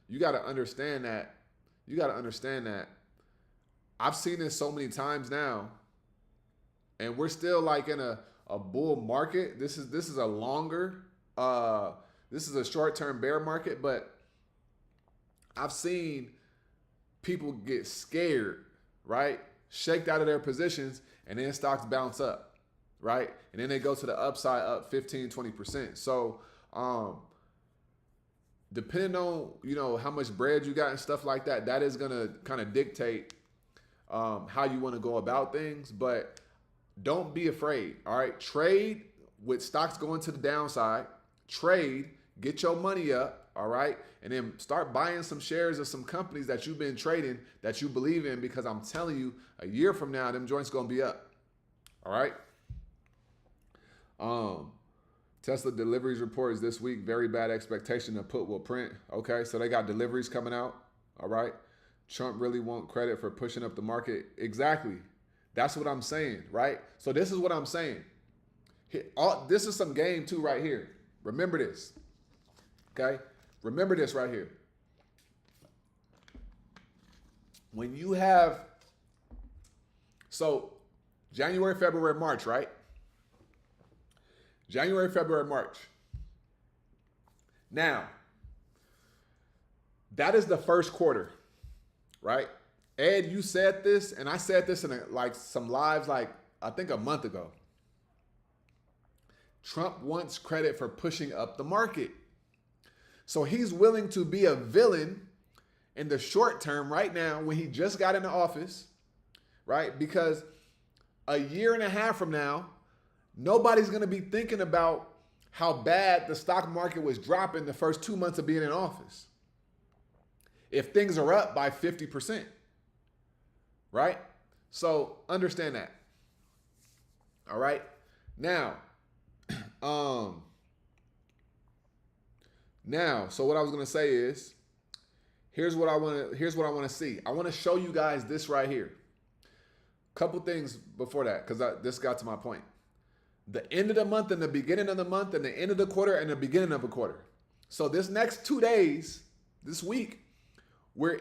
you got to understand that. I've seen this so many times now, and we're still like in a bull market. This is a longer, this is a short-term bear market, but I've seen people get scared, right? Shaked out of their positions, and then stocks bounce up, right? And then they go to the upside up 15, 20%. So depending on, how much bread you got and stuff like that, that is going to kind of dictate how you want to go about things. But don't be afraid, all right? Trade with stocks going to the downside. Trade, get your money up, all right? And then start buying some shares of some companies that you've been trading that you believe in, because I'm telling you, a year from now, them joints going to be up, all right? Tesla deliveries report is this week. Very bad expectation to put will print. Okay, so they got deliveries coming out, all right? Trump really want credit for pushing up the market. Exactly. That's what I'm saying, right? So this is what I'm saying. This is some game too right here. Remember this, okay? Remember this right here. When you have, so January, February, March, right? January, February, March. Now, that is the first quarter, right? Ed, you said this, and I said this in some lives, I think a month ago. Trump wants credit for pushing up the market. So he's willing to be a villain in the short term right now when he just got into office, right? Because a year and a half from now, nobody's going to be thinking about how bad the stock market was dropping the first 2 months of being in office. If things are up by 50%, right? So understand that. All right. Now, so what I was going to say is, here's what I want to see. I want to show you guys this right here. Couple things before that, because this got to my point. The end of the month and the beginning of the month and the end of the quarter and the beginning of a quarter. So this next 2 days, this week, we're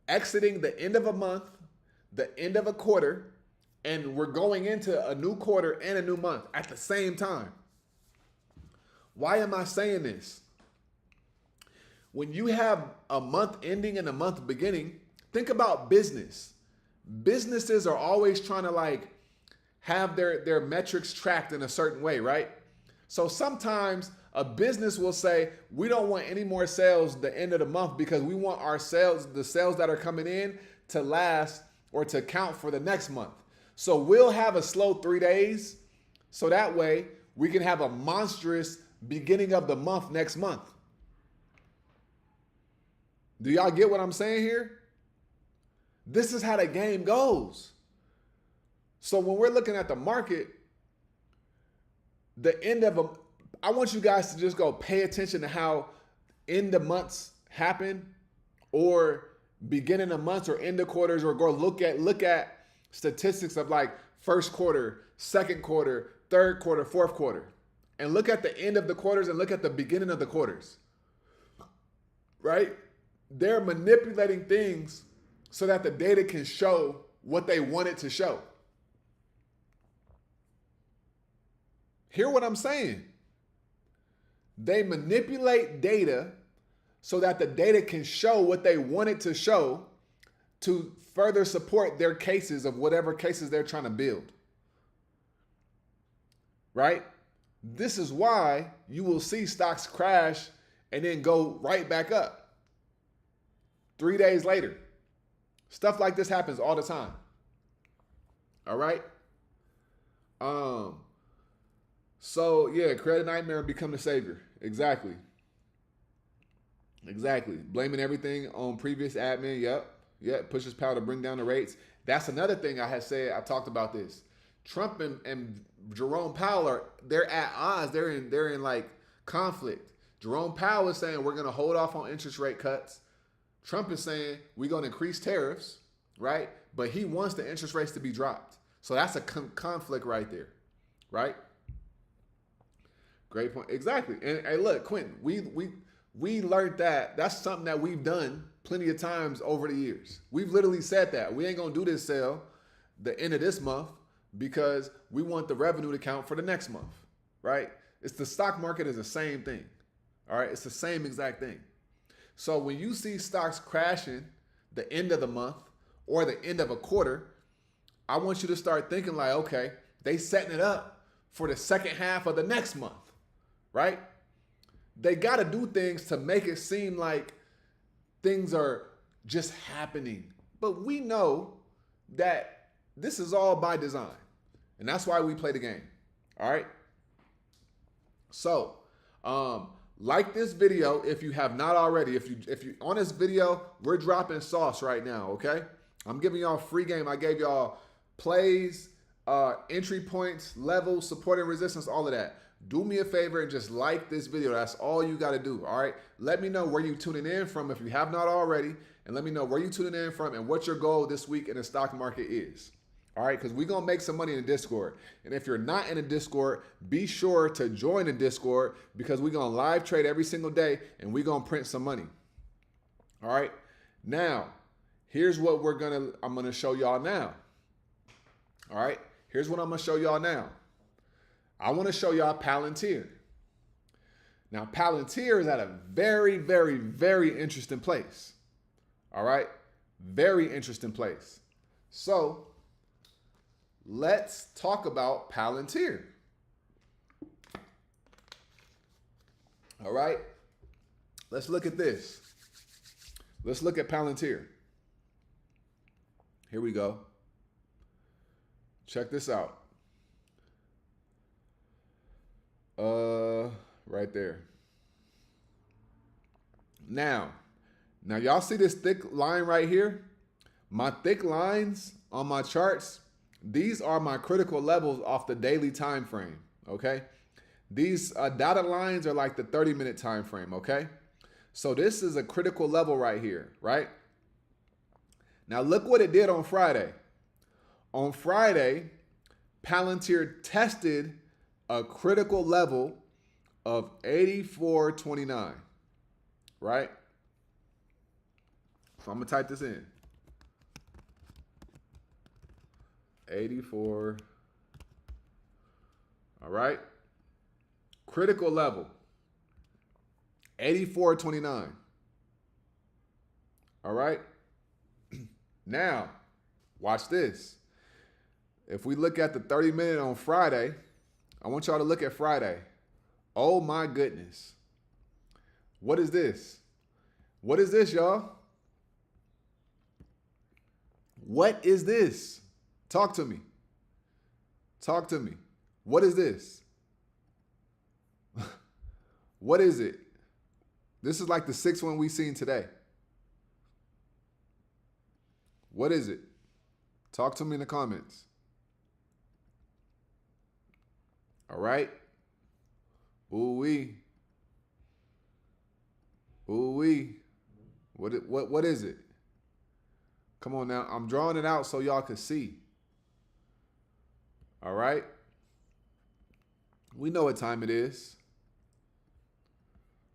exiting the end of a month, the end of a quarter, and we're going into a new quarter and a new month at the same time. Why am I saying this? When you have a month ending and a month beginning, think about business. Businesses are always trying to have their metrics tracked in a certain way, right? So sometimes a business will say, we don't want any more sales the end of the month because we want our sales, the sales that are coming in, to last or to count for the next month. So we'll have a slow 3 days, so that way we can have a monstrous beginning of the month next month. Do y'all get what I'm saying here? This is how the game goes. So when we're looking at the market, I want you guys to just go pay attention to how end of months happen, or beginning of months, or end of quarters, or go look at statistics of first quarter, second quarter, third quarter, fourth quarter, and look at the end of the quarters and look at the beginning of the quarters, right? They're manipulating things so that the data can show what they want it to show. Hear what I'm saying? They manipulate data so that the data can show what they want it to show to further support their cases of whatever cases they're trying to build. Right? This is why you will see stocks crash and then go right back up 3 days later. Stuff like this happens all the time. All right? So yeah, credit nightmare become the savior. Exactly. Blaming everything on previous admin. Yep. Pushes power to bring down the rates. That's another thing I had said. I talked about this. Trump and Jerome Powell they're at odds. They're in like conflict. Jerome Powell is saying we're going to hold off on interest rate cuts. Trump is saying we're going to increase tariffs, right? But he wants the interest rates to be dropped. So that's a conflict right there, right? Great point. Exactly. And hey, look, Quentin, we learned that. That's something that we've done plenty of times over the years. We've literally said that. We ain't going to do this sale the end of this month because we want the revenue to count for the next month, right? It's the stock market is the same thing, all right? It's the same exact thing. So when you see stocks crashing the end of the month or the end of a quarter, I want you to start thinking like, okay, they setting it up for the second half of the next month, right? They got to do things to make it seem like things are just happening. But we know that this is all by design. And that's why we play the game. All right? So, like this video if you have not already. If you on this video, we're dropping sauce right now, okay? I'm giving y'all free game. I gave y'all plays, entry points, levels, support and resistance, all of that. Do me a favor and just like this video. That's all you got to do, all right? Let me know where you tuning in from if you have not already, and let me know where you tuning in from and what your goal this week in the stock market is, all right? Because we're going to make some money in the Discord. And if you're not in the Discord, be sure to join the Discord because we're going to live trade every single day, and we're going to print some money, all right? Now, here's what I'm going to show y'all now, all right? Here's what I'm going to show y'all now. I want to show y'all Palantir. Now, Palantir is at a very, very, very interesting place. All right? Very interesting place. So, let's talk about Palantir. All right? Let's look at this. Let's look at Palantir. Here we go. Check this out. Right there. Now y'all see this thick line right here? My thick lines on my charts, these are my critical levels off the daily time frame, okay? These dotted lines are like the 30-minute time frame, okay? So this is a critical level right here, right? Now look what it did on Friday. On Friday, Palantir tested a critical level of 84.29, right? So I'm gonna type this in. 84. All right. Critical level. 84.29. All right. Now, watch this. If we look at the 30-minute on Friday, I want y'all to look at Friday. Oh my goodness. What is this? What is this, y'all? What is this? Talk to me. Talk to me. What is this? What is it? This is like the sixth one we've seen today. What is it? Talk to me in the comments. All right. Ooh-wee. Ooh-wee. What is it? Come on now. I'm drawing it out so y'all can see. All right. We know what time it is.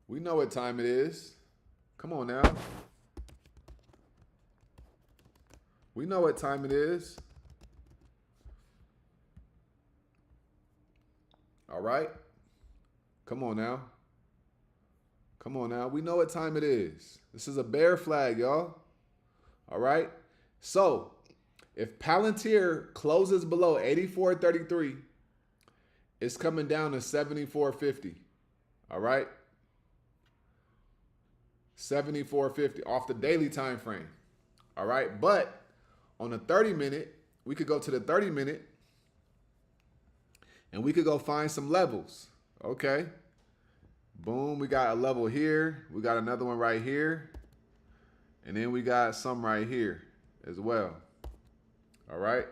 We know what time it is. Come on now. We know what time it is. All right. Come on now. Come on now. We know what time it is. This is a bear flag, y'all. All right. So if Palantir closes below 84.33, it's coming down to 74.50. All right. 74.50 off the daily time frame. All right. But on the 30-minute, we could go to the 30-minute and we could go find some levels. Okay. Boom. We got a level here. We got another one right here. And then we got some right here as well. All right.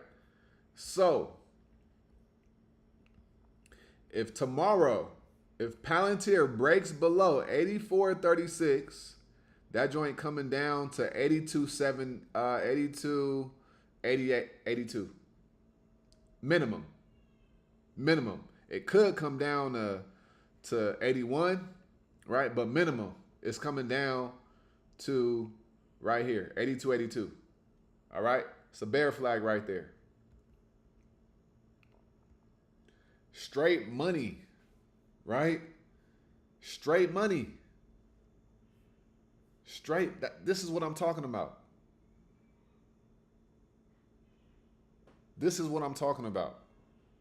So if tomorrow, if Palantir breaks below 84.36, that joint coming down to 82. Minimum. It could come down to 81, right? But minimum, it's coming down to right here, 82. All right? It's a bear flag right there. Straight money, right? Straight money. This is what I'm talking about. This is what I'm talking about.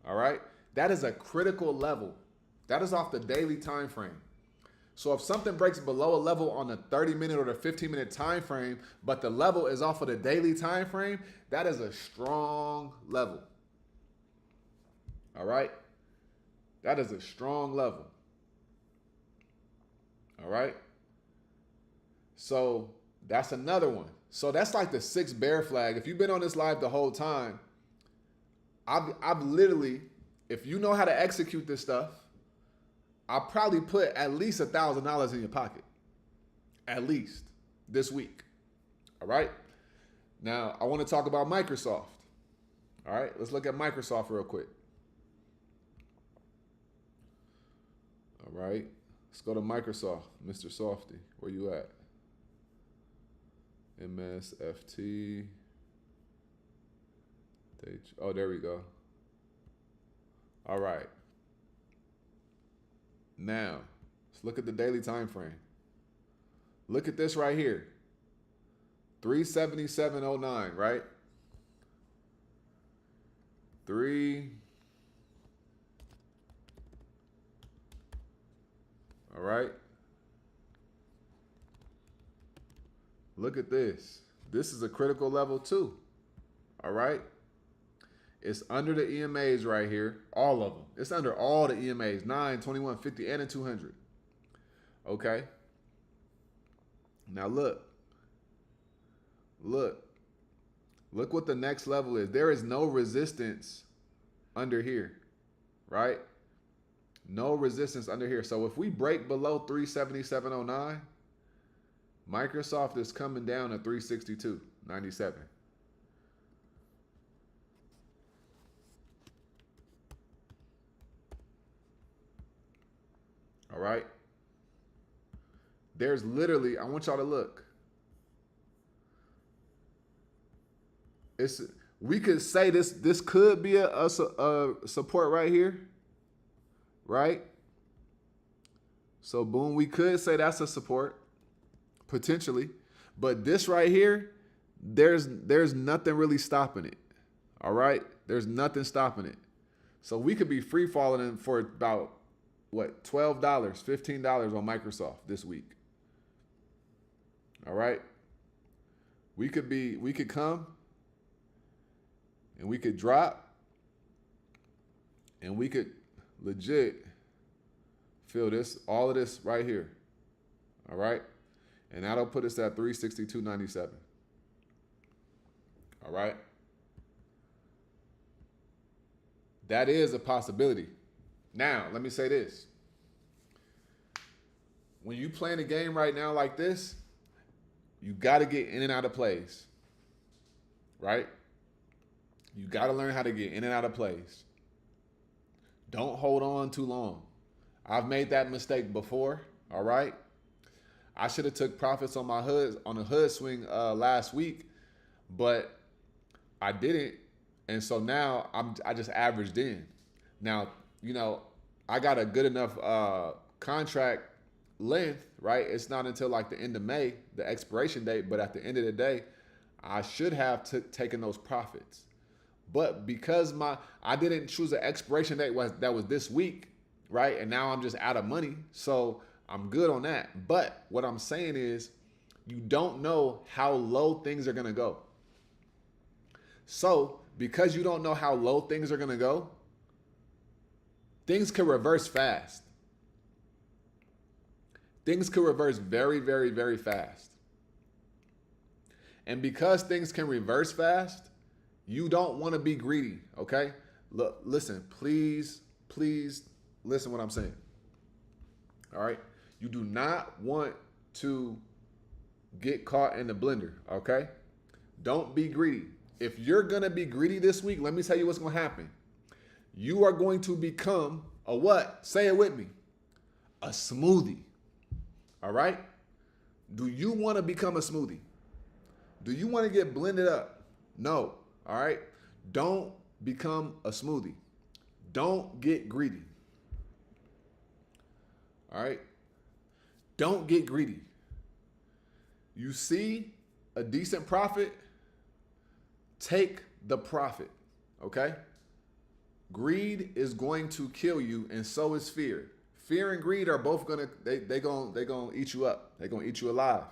All right? That is a critical level. That is off the daily time frame. So if something breaks below a level on the 30-minute or the 15-minute time frame, but the level is off of the daily time frame, that is a strong level. All right? That is a strong level. All right? So that's another one. So that's like the sixth bear flag. If you've been on this live the whole time, I've literally, if you know how to execute this stuff, I'll probably put at least $1,000 in your pocket. At least this week. All right? Now, I want to talk about Microsoft. All right? Let's look at Microsoft real quick. All right? Let's go to Microsoft. Mr. Softy, where you at? MSFT. Oh, there we go. All right. Now, let's look at the daily time frame. Look at this right here. 377.09, right? All right. Look at this. This is a critical level too. All right. It's under the EMAs right here. All of them. It's under all the EMAs. 9, 21, 50, and a 200. Okay. Now look. Look what the next level is. There is no resistance under here. Right? No resistance under here. So if we break below 377.09, Microsoft is coming down to 362.97. All right. There's literally, I want y'all to look. We could say this could be a support right here. Right? So boom, we could say that's a support. Potentially. But this right here, there's nothing really stopping it. All right? There's nothing stopping it. So we could be free falling for about what, $12, $15 on Microsoft this week. All right? We could come and we could drop and we could legit feel this, all of this right here. All right? And that'll put us at 362.97. All right? That is a possibility. Now, let me say this. When you playing a game right now like this, you got to get in and out of plays. Right? You got to learn how to get in and out of plays. Don't hold on too long. I've made that mistake before. All right? I should have took profits on my hood, on a hood swing last week, but I didn't, and so now I just averaged in. Now, you know, I got a good enough contract length, right? It's not until like the end of May, the expiration date, but at the end of the day, I should have taken those profits. But because I didn't choose an expiration date that was this week, right? And now I'm just out of money. So I'm good on that. But what I'm saying is you don't know how low things are going to go. So because you don't know how low things are going to go, things can reverse fast. Things can reverse very, very, very fast. And because things can reverse fast, you don't want to be greedy, okay? Look, listen, please listen what I'm saying. All right? You do not want to get caught in the blender, okay? Don't be greedy. If you're going to be greedy this week, let me tell you what's going to happen. You are going to become a what? Say it with me. A smoothie. All right? Do you want to become a smoothie? Do you want to get blended up? No. All right? Don't become a smoothie. Don't get greedy. All right? Don't get greedy. You see a decent profit, take the profit, okay? Greed is going to kill you, and so is fear. Fear and greed are both gonna they gonna eat you up. They're gonna eat you alive.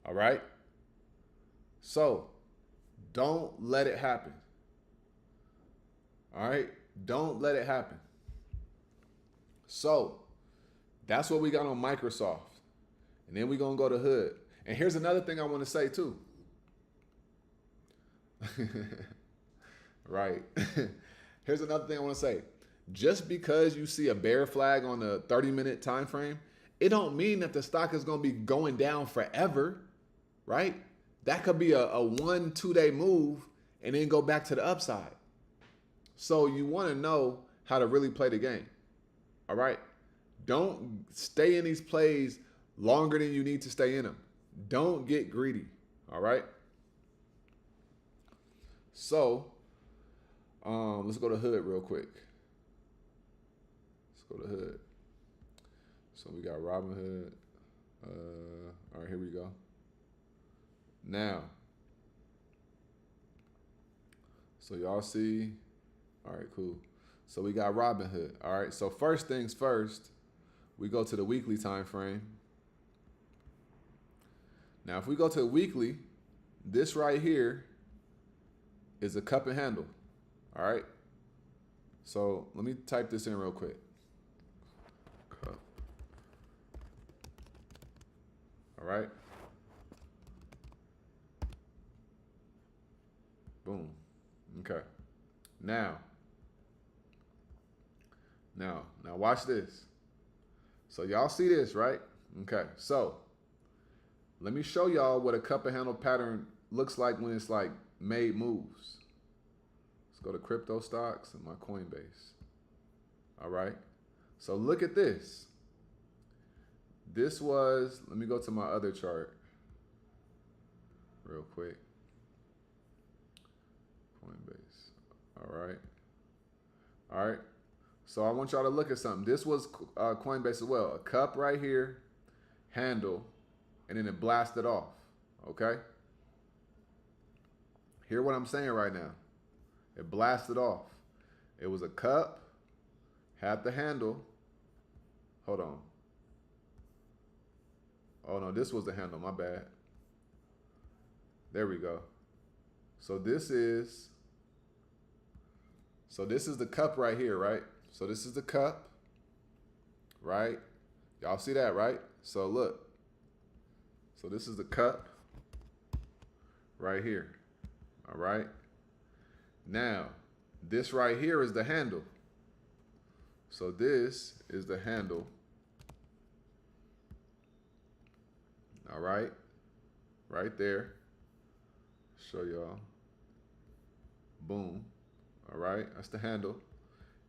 All right? So don't let it happen. All right? Don't let it happen. So that's what we got on Microsoft. And then we're gonna go to Hood. And here's another thing I want to say too. Right. Here's another thing I want to say. Just because you see a bear flag on the 30-minute time frame, it don't mean that the stock is going to be going down forever, right? That could be a 1-2 day move and then go back to the upside. So you want to know how to really play the game. All right? Don't stay in these plays longer than you need to stay in them. Don't get greedy. All right? So, let's go to Hood real quick. Let's go to Hood. So we got Robinhood. All right, here we go. Now, so y'all see, all right, cool. So we got Robinhood. All right, so first things first, we go to the weekly time frame. Now, if we go to the weekly, this right here is a cup and handle. All right. So let me type this in real quick. Cup. All right. Boom. Okay. Now watch this. So y'all see this, right? Okay. So let me show y'all what a cup and handle pattern looks like when it's like made moves. Let's go to crypto stocks and my Coinbase. All right. So look at this. This was, let me go to my other chart real quick. Coinbase. All right. All right. So I want y'all to look at something. This was Coinbase as well. A cup right here, handle, and then it blasted off. Okay. Hear what I'm saying right now. It blasted off. It was a cup, had the handle. Hold on. Oh no, this was the handle, my bad. There we go. So this is the cup right here, right? So this is the cup, right? Y'all see that, right? So look. So this is the cup right here. All right. Now, this right here is the handle. So this is the handle. All right. Right there. Show y'all. Boom. All right. That's the handle.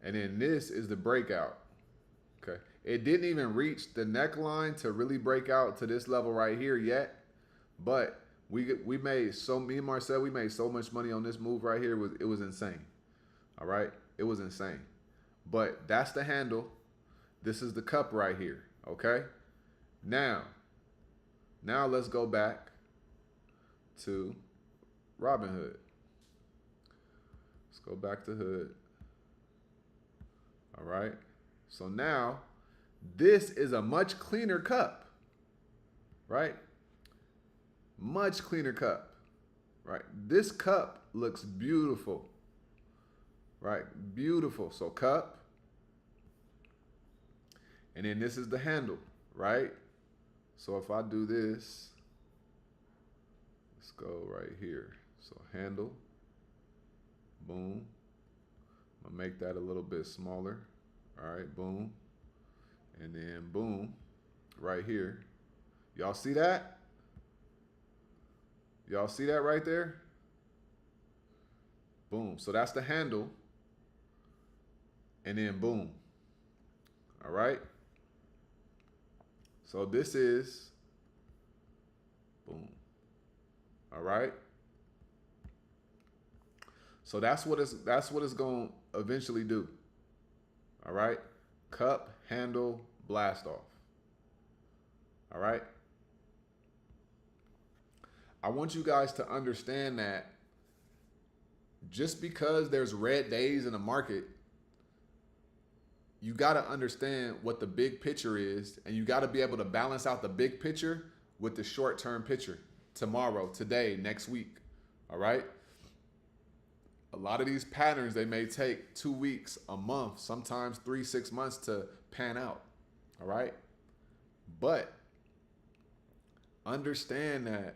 And then this is the breakout. Okay. It didn't even reach the neckline to really break out to this level right here yet. But We made me and Marcel, we made so much money on this move right here. It was insane. All right, it was insane. But that's the handle. This is the cup right here. Okay. Now let's go back to Robinhood. Let's go back to Hood. All right. So now this is a much cleaner cup, right? Much cleaner cup, right? This cup looks beautiful, right? Beautiful. So cup, and then this is the handle, right? So if I do this, let's go right here. So handle, boom. I'm gonna make that a little bit smaller. All right, boom. And then boom, right here. Y'all see that? Y'all see that right there? Boom. So that's the handle. And then boom. All right. So this is boom. All right. So that's what it's going to eventually do. All right. Cup, handle, blast off. All right. I want you guys to understand that just because there's red days in the market, you got to understand what the big picture is, and you got to be able to balance out the big picture with the short-term picture tomorrow, today, next week. All right. A lot of these patterns, they may take 2 weeks, a month, sometimes 3-6 months to pan out. All right. But understand that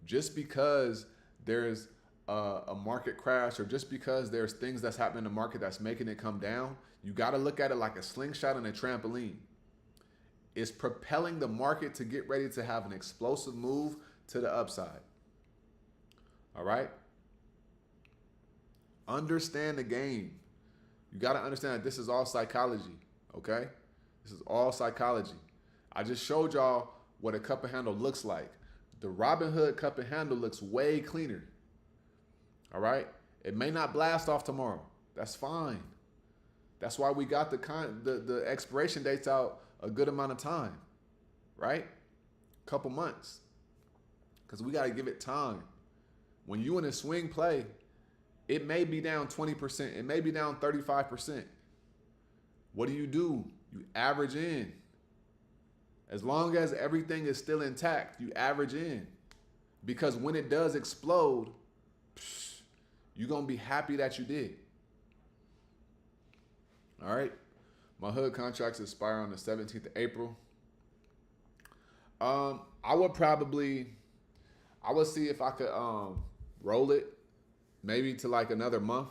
just because there's a market crash, or just because there's things that's happening in the market that's making it come down, you got to look at it like a slingshot and a trampoline. It's propelling the market to get ready to have an explosive move to the upside. All right. Understand the game. You got to understand that this is all psychology. Okay. This is all psychology. I just showed y'all what a cup and handle looks like. The Robinhood cup and handle looks way cleaner. All right. It may not blast off tomorrow. That's fine. That's why we got the expiration dates out a good amount of time, right? Couple months, because we got to give it time. When you in a swing play, it may be down 20%. It may be down 35%. What do? You average in. As long as everything is still intact, you average in. Because when it does explode, you're going to be happy that you did. All right. My hood contracts expire on the 17th of April. I would see if I could roll it maybe to like another month,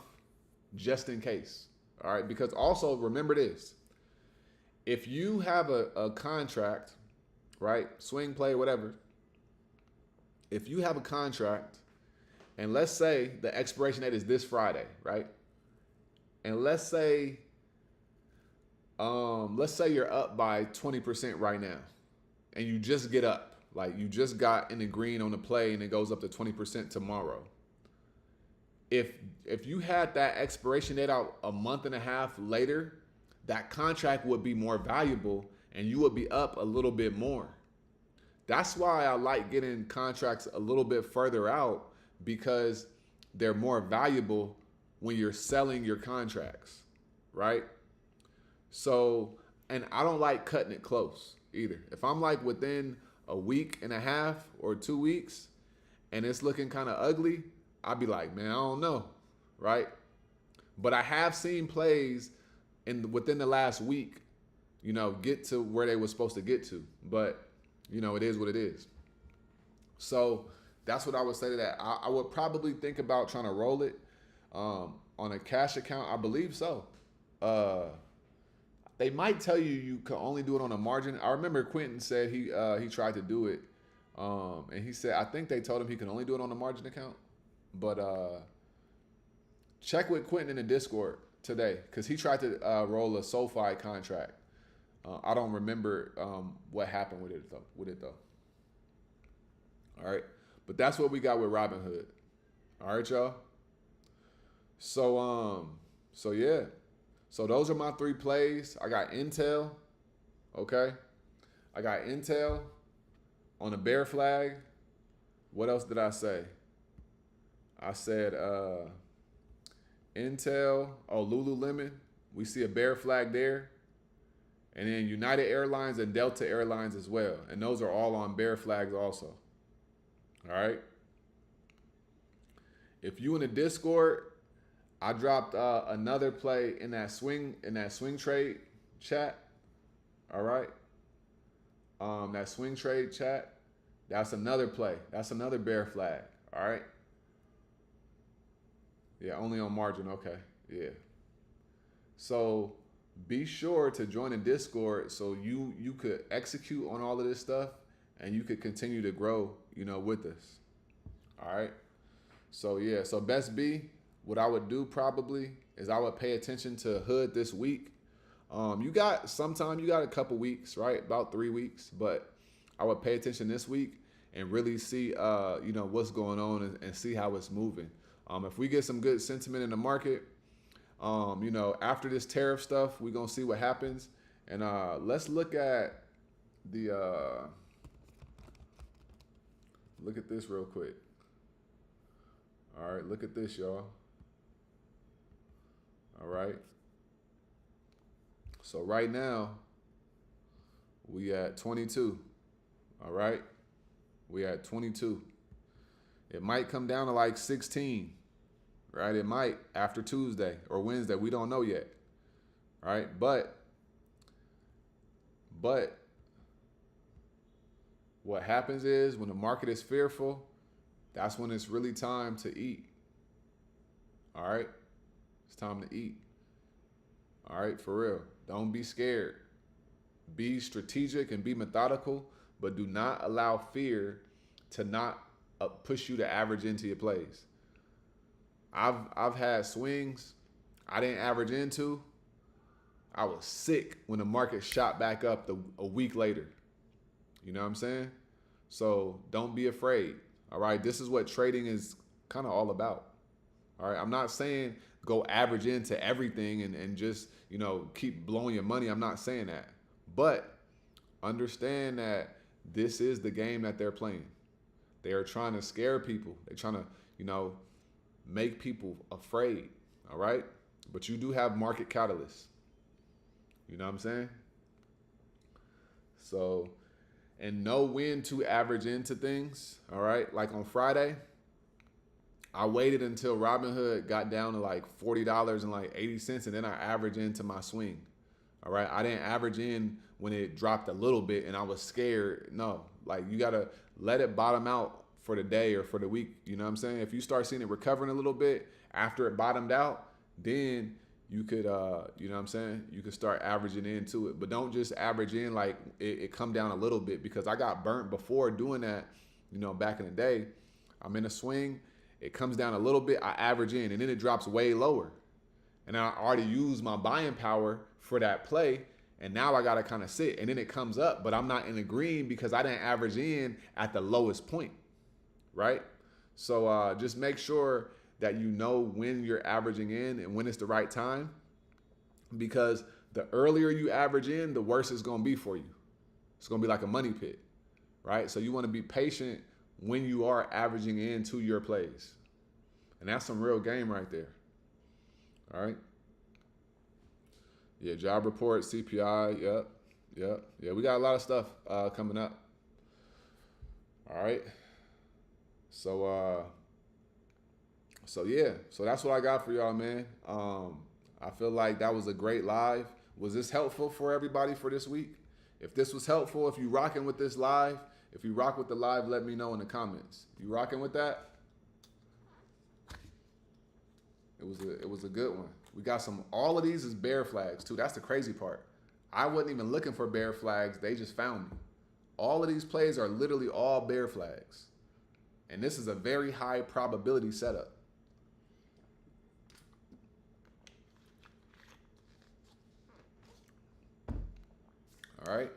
just in case. All right. Because also remember this. If you have a contract, right, swing play, whatever, if you have a contract, and let's say the expiration date is this Friday, right? And let's say you're up by 20% right now, and you just get up, like you just got in the green on the play, and it goes up to 20% tomorrow. If you had that expiration date out a month and a half later, that contract would be more valuable, and you would be up a little bit more. That's why I like getting contracts a little bit further out, because they're more valuable when you're selling your contracts, right? So, and I don't like cutting it close either. If I'm like within a week and a half or 2 weeks and it's looking kind of ugly, I'd be like, man, I don't know, right? But I have seen plays within the last week, get to where they were supposed to get to. But, it is what it is. So that's what I would say to that. I would probably think about trying to roll it on a cash account. I believe so. They might tell you can only do it on a margin. I remember Quentin said he tried to do it, and he said I think they told him he can only do it on a margin account. But check with Quentin in the Discord today, because he tried to roll a SoFi contract. I don't remember what happened with it though. All right, But that's what we got with Robinhood. All right, y'all. So yeah. So those are my 3 plays. I got Intel. Okay. I got Intel on a bear flag. What else did I say? I said Intel, Lululemon. We see a bear flag there. And then United Airlines and Delta Airlines as well. And those are all on bear flags also. All right. If you in the Discord, I dropped another play in that swing trade chat. All right. That swing trade chat. That's another play. That's another bear flag. All right. Yeah, only on margin. Okay. Yeah. So be sure to join the Discord so you could execute on all of this stuff and you could continue to grow, with us. All right. So yeah, so best B, what I would do probably is I would pay attention to Hood this week. You got a couple weeks, right? About 3 weeks, but I would pay attention this week and really see, what's going on and see how it's moving. If we get some good sentiment in the market, after this tariff stuff, we're going to see what happens. And let's look at look at this real quick. All right, look at this, y'all. All right. So right now, we at 22. All right. We at 22. It might come down to like 16. Right? It might after Tuesday or Wednesday. We don't know yet. All right. But what happens is when the market is fearful, that's when it's really time to eat. All right. It's time to eat. All right. For real. Don't be scared. Be strategic and be methodical, but do not allow fear to not push you to average into your plays. I've had swings I didn't average into. I was sick when the market shot back up a week later. You know what I'm saying? So don't be afraid. All right. This is what trading is kind of all about. All right. I'm not saying go average into everything and just, keep blowing your money. I'm not saying that. But understand that this is the game that they're playing. They are trying to scare people. They're trying to, make people afraid. All right. But you do have market catalysts. You know what I'm saying? So, and know when to average into things. All right. Like on Friday, I waited until Robinhood got down to like $40 and like 80 cents. And then I averaged into my swing. All right. I didn't average in when it dropped a little bit and I was scared. No, like you got to let it bottom out for the day or for the week. You know what I'm saying? If you start seeing it recovering a little bit after it bottomed out, then you could, you know what I'm saying? You could start averaging into it, but don't just average in like it come down a little bit, because I got burnt before doing that, back in the day. I'm in a swing, it comes down a little bit, I average in, and then it drops way lower. And I already used my buying power for that play, and now I got to kind of sit, and then it comes up, but I'm not in the green because I didn't average in at the lowest point, right? So just make sure that you know when you're averaging in and when it's the right time, because the earlier you average in, the worse it's going to be for you. It's going to be like a money pit, right? So you want to be patient when you are averaging into your plays. And that's some real game right there. All right. Yeah, job report, CPI, yep. Yeah, we got a lot of stuff coming up. All right. So yeah, so that's what I got for y'all, man. I feel like that was a great live. Was this helpful for everybody for this week? If this was helpful, if you rocking with this live, if you rock with the live, let me know in the comments. You rocking with that? It was a good one. We got all of these is bear flags too. That's the crazy part. I wasn't even looking for bear flags. They just found me. All of these plays are literally all bear flags. And this is a very high probability setup. All right.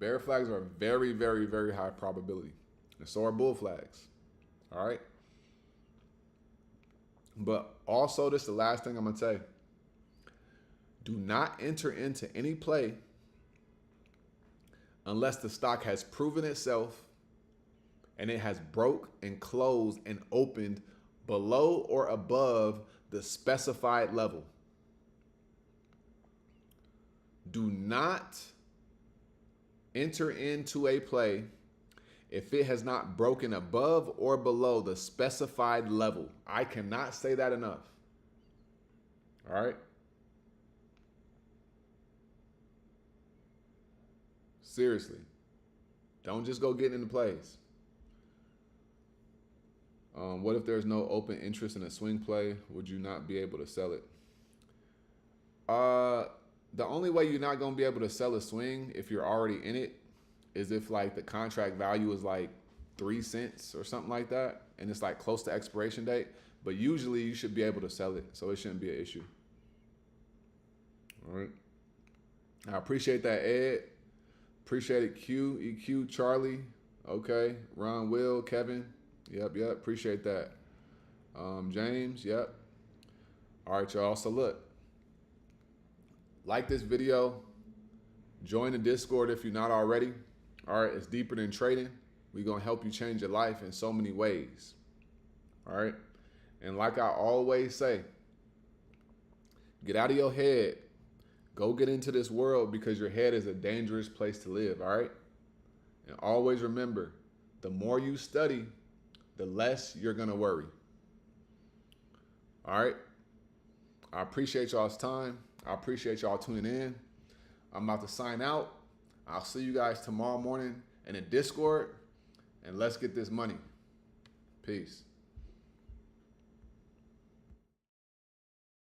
Bear flags are very, very, very high probability. And so are bull flags. All right. But also, this is the last thing I'm going to say. Do not enter into any play unless the stock has proven itself and it has broke and closed and opened below or above the specified level. Do not enter into a play if it has not broken above or below the specified level. I cannot say that enough. All right? Seriously. Don't just go getting into plays. What if there's no open interest in a swing play? Would you not be able to sell it? The only way you're not going to be able to sell a swing if you're already in it is if like the contract value is like 3 cents or something like that, and it's like close to expiration date. But usually you should be able to sell it, so it shouldn't be an issue. All right. I appreciate that, Ed. Appreciate it, Q, EQ, Charlie. Okay. Ron, Will, Kevin. Yep. Appreciate that. James, yep. All right, y'all. So look, like this video, join the Discord if you're not already. All right, it's deeper than trading. We're going to help you change your life in so many ways. All right. And like I always say, get out of your head. Go get into this world, because your head is a dangerous place to live. All right. And always remember, the more you study, the less you're going to worry. All right. I appreciate y'all's time. I appreciate y'all tuning in. I'm about to sign out. I'll see you guys tomorrow morning in the Discord, and let's get this money. Peace.